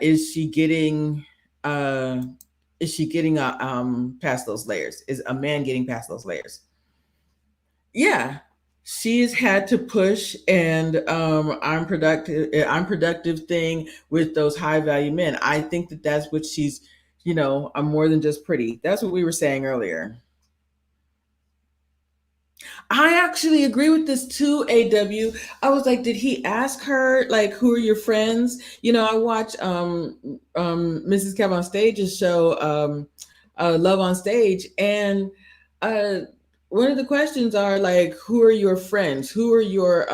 A: uh, is she getting past those layers? Is a man getting past those layers? Yeah, she's had to push and I'm productive thing with those high value men. I think that that's what she's, I'm more than just pretty. That's what we were saying earlier. I actually agree with this too, AW. I was like, did he ask her like who are your friends? I watch Mrs. Kev on Stage's show, Love on Stage, and uh one of the questions are like, who are your friends? Who are your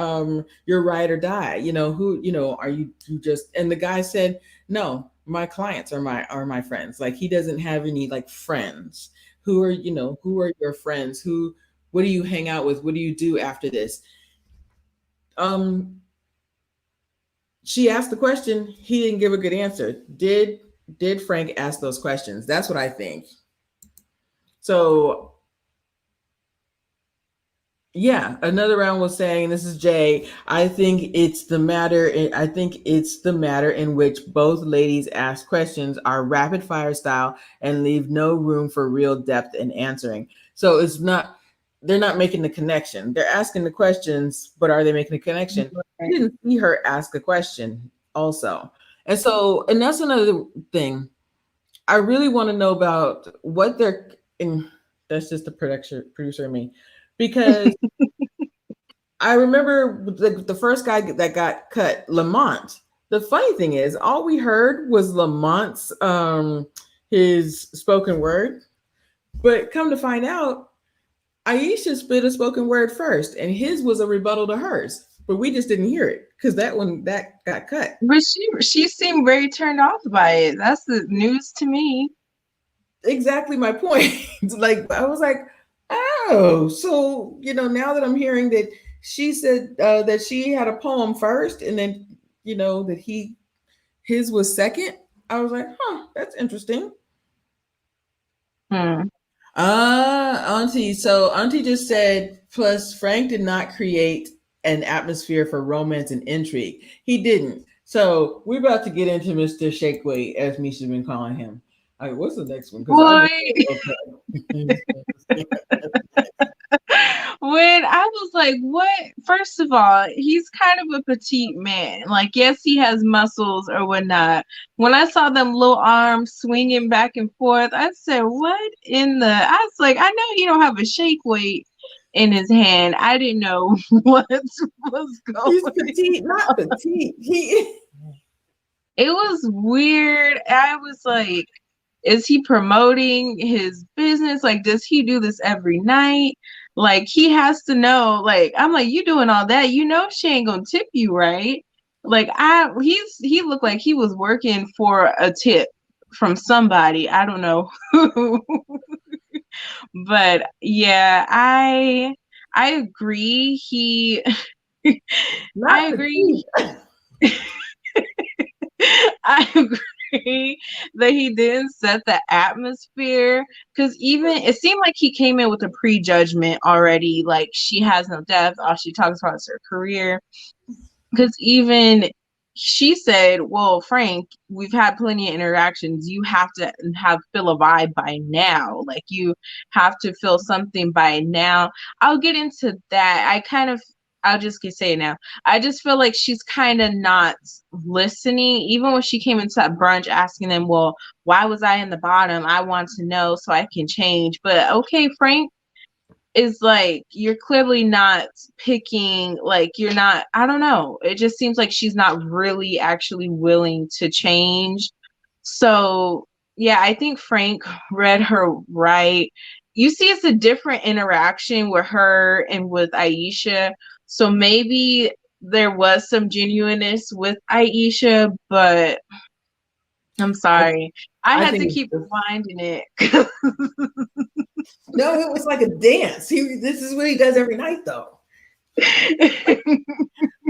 A: ride or die? Who, are you just, and the guy said, no, my clients are my friends. Like he doesn't have any like friends. Who are your friends? What do you hang out with? What do you do after this? Um, she asked the question. He didn't give a good answer. Did Frank ask those questions? That's what I think. So yeah, another round was saying, this is Jay. I think it's the matter in which both ladies ask questions are rapid fire style and leave no room for real depth in answering. So they're not making the connection. They're asking the questions, but are they making a connection?
B: Right.
A: You didn't see her ask a question also. And that's another thing. I really want to know about what they're and that's just the producer in me. Because I remember the first guy that got cut, Lamont. The funny thing is, all we heard was Lamont's his spoken word. But come to find out, Aisha spit a spoken word first, and his was a rebuttal to hers. But we just didn't hear it because that got cut.
B: But she seemed very turned off by it. That's the news to me.
A: Exactly my point. Like I was like, oh, so now that I'm hearing that she said that she had a poem first, and then that his was second. I was like, huh, that's interesting.
B: Hmm.
A: Auntie. So Auntie just said, plus Frank did not create an atmosphere for romance and intrigue. He didn't. So we're about to get into Mr. Shakeway, as Misha's been calling him. All right, what's the next one? Because I
B: Boy,
A: just okay.
B: when I was like, what? First of all, he's kind of a petite man. Like, yes, he has muscles or whatnot. When I saw them little arms swinging back and forth, I said, what in the? I was like, I know he don't have a shake weight in his hand. I didn't know what was
A: He's
B: going.
A: petite, not petite. He
B: It was weird. I was like, is he promoting his business? Like, does he do this every night? Like, he has to know. Like, I'm like, you doing all that? She ain't gonna tip you, right? Like, he looked like he was working for a tip from somebody. I don't know who. But yeah, I agree. I
A: not
B: agree.
A: petite.
B: I agree that he didn't set the atmosphere because even it seemed like he came in with a prejudgment already. Like she has no depth. All she talks about is her career. Because even she said, "Well, Frank, we've had plenty of interactions. You have to feel a vibe by now. Like you have to feel something by now." I'll get into that. I'll just say it now. I just feel like she's kind of not listening. Even when she came into that brunch asking them, well, why was I in the bottom? I want to know so I can change. But okay, Frank is like, you're clearly not picking, like, you're not, I don't know. It just seems like she's not really actually willing to change. So, yeah, I think Frank read her right. You see, it's a different interaction with her and with Aisha. So maybe there was some genuineness with Aisha, but I'm
A: I,
B: sorry. I
A: I
B: had
A: think
B: to
A: it's
B: keep
A: just,
B: rewinding it.
A: no, it was like a dance. This is what he does every night, though. I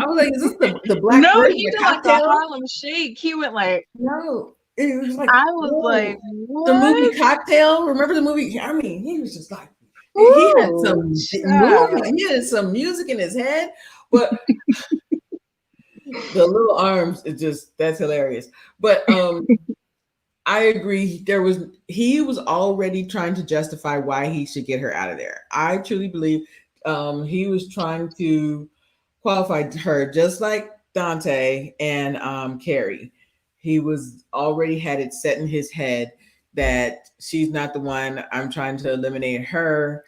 A: was like, is this the black
B: No,
A: version
B: he
A: of
B: did like a
A: Cocktail?
B: Harlem Shake. He went like,
A: No, it was like,
B: I was like,
A: whoa. The movie
B: what?
A: Cocktail. Remember the movie? I mean, he was just like, he had
B: Ooh,
A: some movie.
B: child.
A: He had some music in his head, but the little arms, it just, that's hilarious. But I agree. He was already trying to justify why he should get her out of there. I truly believe he was trying to qualify her just like Dante and Carrie. He was already had it set in his head that she's not the one. I'm trying to eliminate her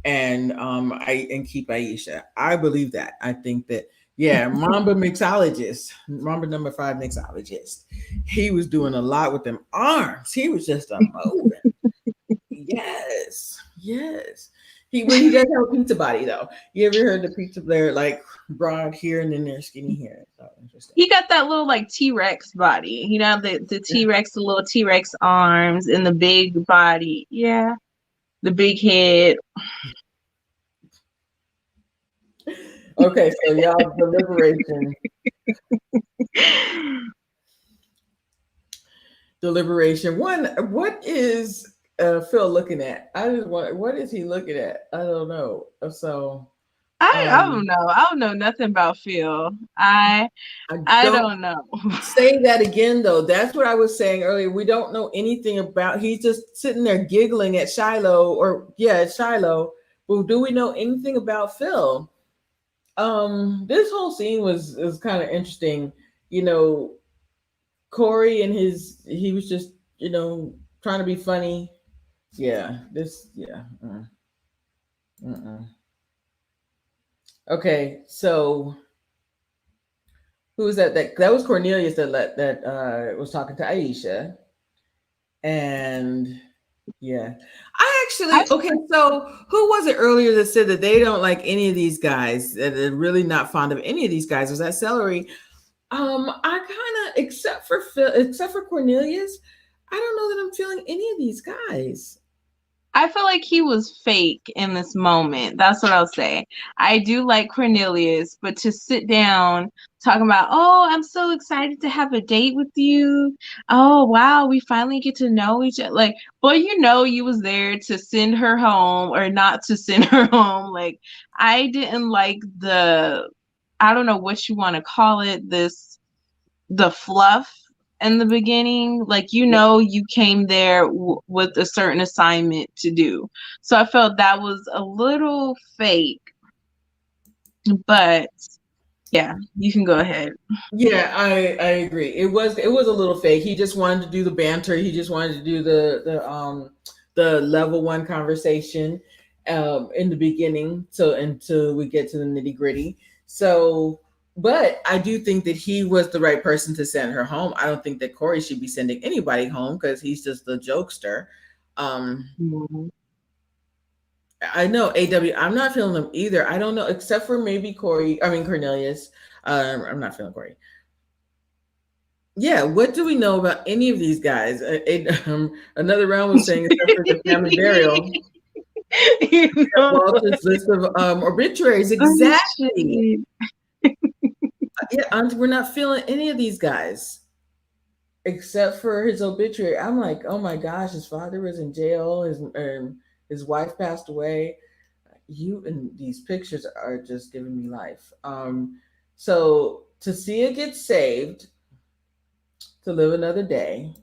A: and I and keep Aisha. I believe that. I think that yeah, Mamba number five mixologist. He was doing a lot with them arms. He was just a moving. Yes, yes. He does have a pizza body though. You ever heard the pizza? They're like broad here and then they're skinny here. So interesting.
B: He got that little like T-Rex body. You know, the T-Rex, the little T-Rex arms and the big body. Yeah. The big head.
A: Okay, so y'all deliberation. Deliberation. One, what is Phil looking at? I just want. What is he looking at? I don't know. So
B: I don't know. I don't know nothing about Phil. I don't know.
A: Say that again though. That's what I was saying earlier. We don't know anything about. He's just sitting there giggling at Shiloh, or yeah, at Shiloh. But do we know anything about Phil? This whole scene was kind of interesting. You know, Corey and he was just trying to be funny. Yeah, this yeah. Okay, so who was that? That was Cornelius that was talking to Aisha, and yeah, I actually okay. So who was it earlier that said that they don't like any of these guys? That they're really not fond of any of these guys? Was that Celery? I kind of except for Cornelius, I don't know that I'm feeling any of these guys.
B: I feel like he was fake in this moment. That's what I'll say. I do like Cornelius, but to sit down talking about, oh, I'm so excited to have a date with you. Oh, wow, we finally get to know each other. Like, well, you was there to send her home or not to send her home. Like, I didn't like I don't know what you want to call it, the fluff in the beginning. Like, you came there with a certain assignment to do. So I felt that was a little fake. But yeah, you can go ahead.
A: Yeah, I agree. It was a little fake. He just wanted to do the banter. He just wanted to do the level one conversation in the beginning, so until we get to the nitty gritty. So, but I do think that he was the right person to send her home. I don't think that Corey should be sending anybody home because he's just the jokester.
B: Mm-hmm.
A: I know AW. I'm not feeling them either. I don't know, except for maybe Corey. I mean Cornelius. I'm not feeling Corey. Yeah, what do we know about any of these guys? Another round was saying except for the family burial. Walter's list of obituaries. Exactly. Yeah, we're not feeling any of these guys except for his obituary. I'm like, oh my gosh, his father was in jail. His wife passed away. You and these pictures are just giving me life. So Tasia gets saved to live another day.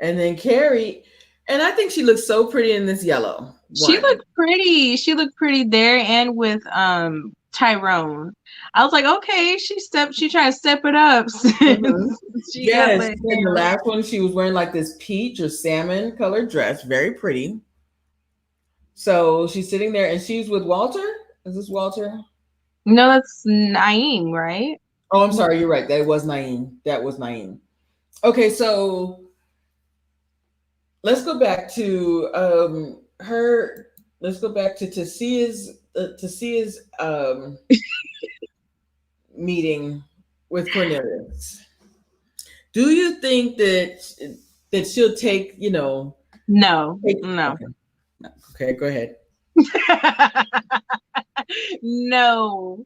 A: And then Carrie, and I think she looks so pretty in this yellow.
B: She looked pretty. She looked pretty there and with Tyrone. I was like, okay, she trying to step it up.
A: Mm-hmm. Yes, in the last one, she was wearing like this peach or salmon colored dress, very pretty. So she's sitting there and she's with Walter. Is this Walter?
B: No, that's Naeem, right?
A: Oh, I'm sorry. You're right. That was Naeem. Okay, so let's go back to her. Let's go back to Tasia's meeting with Cornelius. Do you think that she'll take?
B: No.
A: Okay, go ahead.
B: No,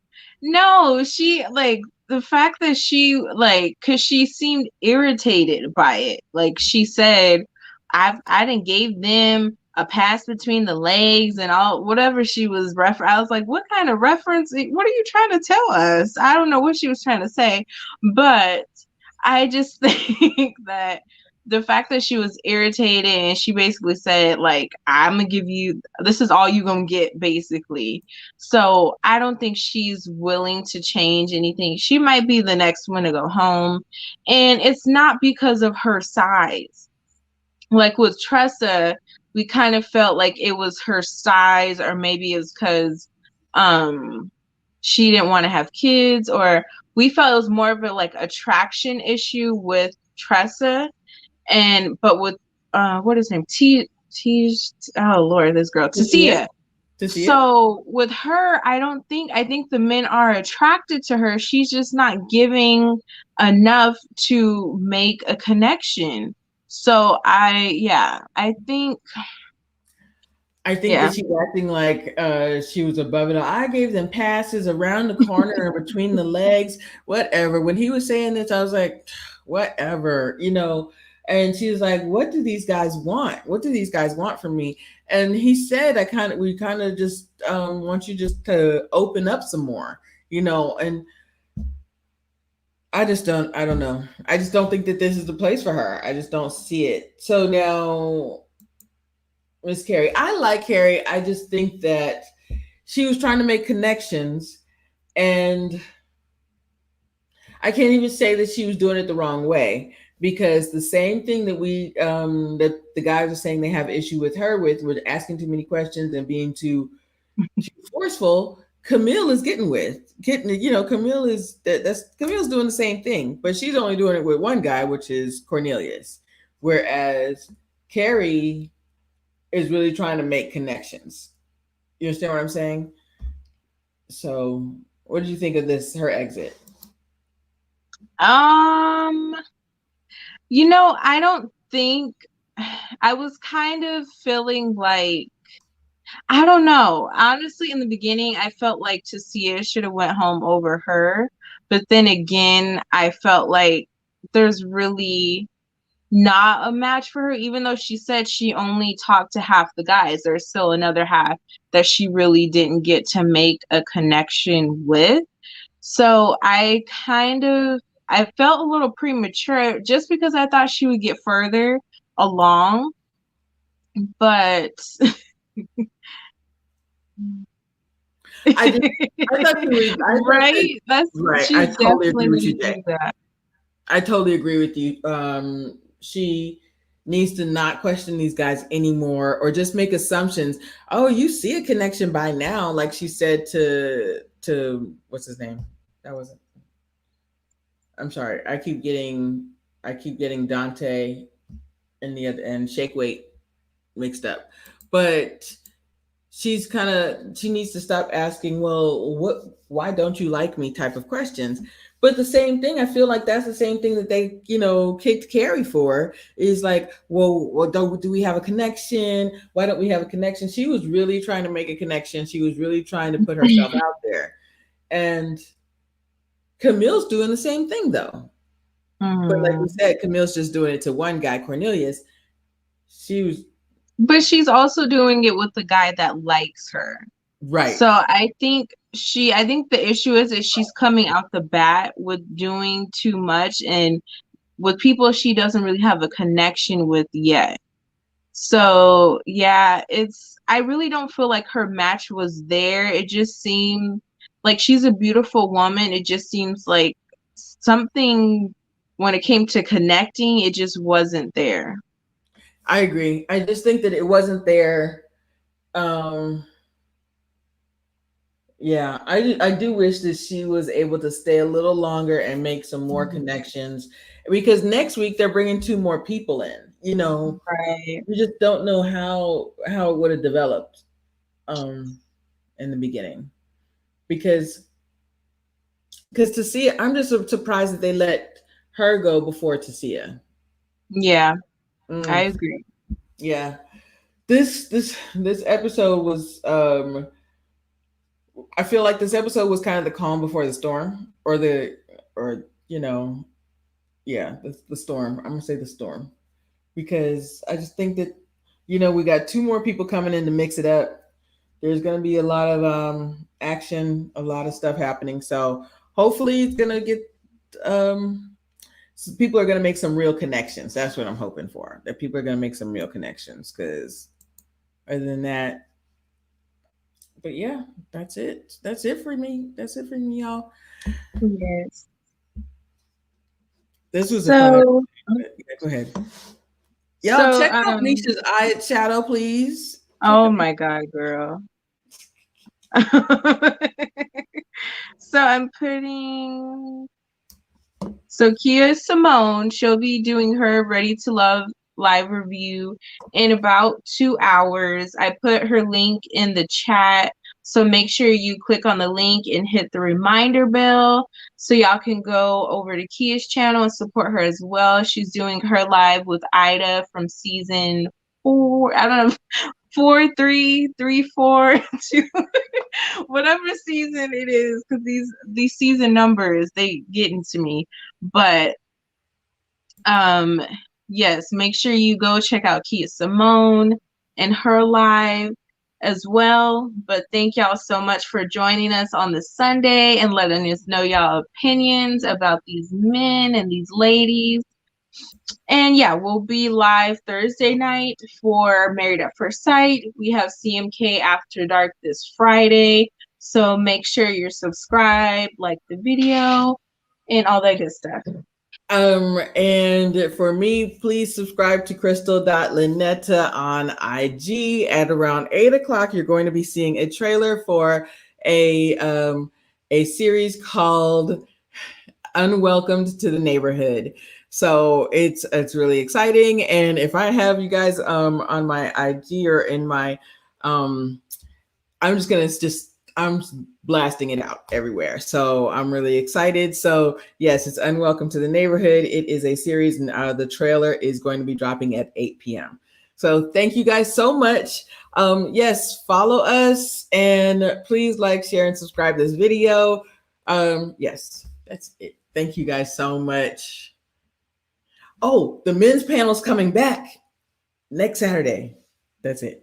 B: she like the fact that she like, because she seemed irritated by it. Like she said, I didn't gave them a pass between the legs and all whatever she was I was like, what kind of reference? What are you trying to tell us? I don't know what she was trying to say, but I just think that the fact that she was irritated and she basically said, like, I'm gonna give you, this is all you gonna get, basically. So I don't think she's willing to change anything. She might be the next one to go home. And it's not because of her size. Like with Tressa, we kind of felt like it was her size, or maybe it's because um she didn't want to have kids, or we felt it was more of a like attraction issue with Tressa. And but with what is his name? Oh Lord, this girl,
A: To see
B: Tasia.
A: it. To see it.
B: So with her, I think the men are attracted to her. She's just not giving enough to make a connection. So I think
A: I think
B: yeah.
A: that she's acting like she was above it all. I gave them passes around the corner and between the legs, whatever. When he was saying this, I was like, whatever, you know. And she was like, "What do these guys want? What do these guys want from me?" And he said, we kind of just want you just to open up some more, you know." And I don't know. I just don't think that this is the place for her. I just don't see it. So now Miss Carrie. I like Carrie. I just think that she was trying to make connections, and I can't even say that she was doing it the wrong way, because the same thing that that the guys are saying they have issue with her with asking too many questions and being too forceful. Camille is getting, you know, Camille is that's Camille's doing the same thing, but she's only doing it with one guy, which is Cornelius, whereas Carrie is really trying to make connections. You understand what I'm saying? So, what did you think of this? Her exit.
B: Um, I don't think I was kind of feeling like I don't know. Honestly, in the beginning, I felt like Tasia should have went home over her, but then again, I felt like there's really not a match for her, even though she said she only talked to half the guys. There's still another half that she really didn't get to make a connection with. So I felt a little premature just because I thought she would get further along, but
A: I just, I thought I thought that,
B: right? That's
A: right. I
B: She's
A: totally agree
B: definitely
A: with
B: gonna
A: you, Jay.
B: do that.
A: I totally agree with you. She needs to not question these guys anymore, or just make assumptions. Oh, you see a connection by now, like she said to what's his name? That wasn't. I'm sorry. I keep getting Dante and the other and Shake Weight mixed up, but she needs to stop asking, well, why don't you like me type of questions. But the same thing, I feel like that's the same thing that they, you know, kicked Carrie for, is like, well, do we have a connection? Why don't we have a connection? She was really trying to make a connection. She was really trying to put herself out there. And Camille's doing the same thing though. But like we
B: Mhm.
A: said, Camille's just doing it to one guy, Cornelius. She was
B: But she's also doing it with the guy that likes her.
A: right.
B: So I think the issue is that she's coming out the bat with doing too much and with people she doesn't really have a connection with yet. So yeah, I really don't feel like her match was there. It just seemed like she's a beautiful woman. It just seems like something when it came to connecting, it just wasn't there.
A: I agree. I just think that it wasn't there. Um, yeah, I do wish that she was able to stay a little longer and make some more connections, because next week they're bringing two more people in. You know,
B: Right.
A: we just don't know how it would have developed in the beginning, because Tasia, I'm just surprised that they let her go before Tasia.
B: Yeah, I
A: Mm,
B: agree.
A: yeah, this episode was I feel like this episode was kind of the calm before the storm, or you know, yeah, the storm. I'm gonna say the storm, because I just think that, you know, we got two more people coming in to mix it up. There's gonna be a lot of action, a lot of stuff happening. So hopefully it's gonna get um So people are going to make some real connections. That's what I'm hoping for. That people are going to make some real connections. Because other than that, but yeah, that's it. That's it for me. That's it for me, y'all.
B: Yes.
A: This was a fun
B: So,
A: episode. Yeah, go ahead. Y'all
B: so,
A: check out Nisha's Eye Shadow, please. Check
B: oh
A: out.
B: my God, girl. So I'm putting so Kia Simone, she'll be doing her Ready to Love live review in about 2 hours. I put her link in the chat. So make sure you click on the link and hit the reminder bell so y'all can go over to Kia's channel and support her as well. She's doing her live with Ida from season 4. I don't know, 4, 3, 3, 4, 2, whatever season it is, because these season numbers they get into me. But um yes, make sure you go check out Kia Simone and her live as well. But thank y'all so much for joining us on this Sunday and letting us know y'all opinions about these men and these ladies. And yeah, we'll be live Thursday night for Married at First Sight. We have CMK After Dark this Friday. So make sure you're subscribed, like the video, and all that good stuff.
A: And for me, please subscribe to Crystal.Linetta on IG. At around 8 o'clock, you're going to be seeing a trailer for a series called Unwelcomed to the Neighborhood. So it's really exciting. And if I have you guys on my IG or in my I'm just gonna just I'm blasting it out everywhere. So I'm really excited. So yes, it's Unwelcome to the Neighborhood. It is a series, and the trailer is going to be dropping at 8 p.m. So thank you guys so much. Yes, follow us and please like, share, and subscribe this video. Yes, that's it. Thank you guys so much. Oh, the men's panel's coming back next Saturday. That's it.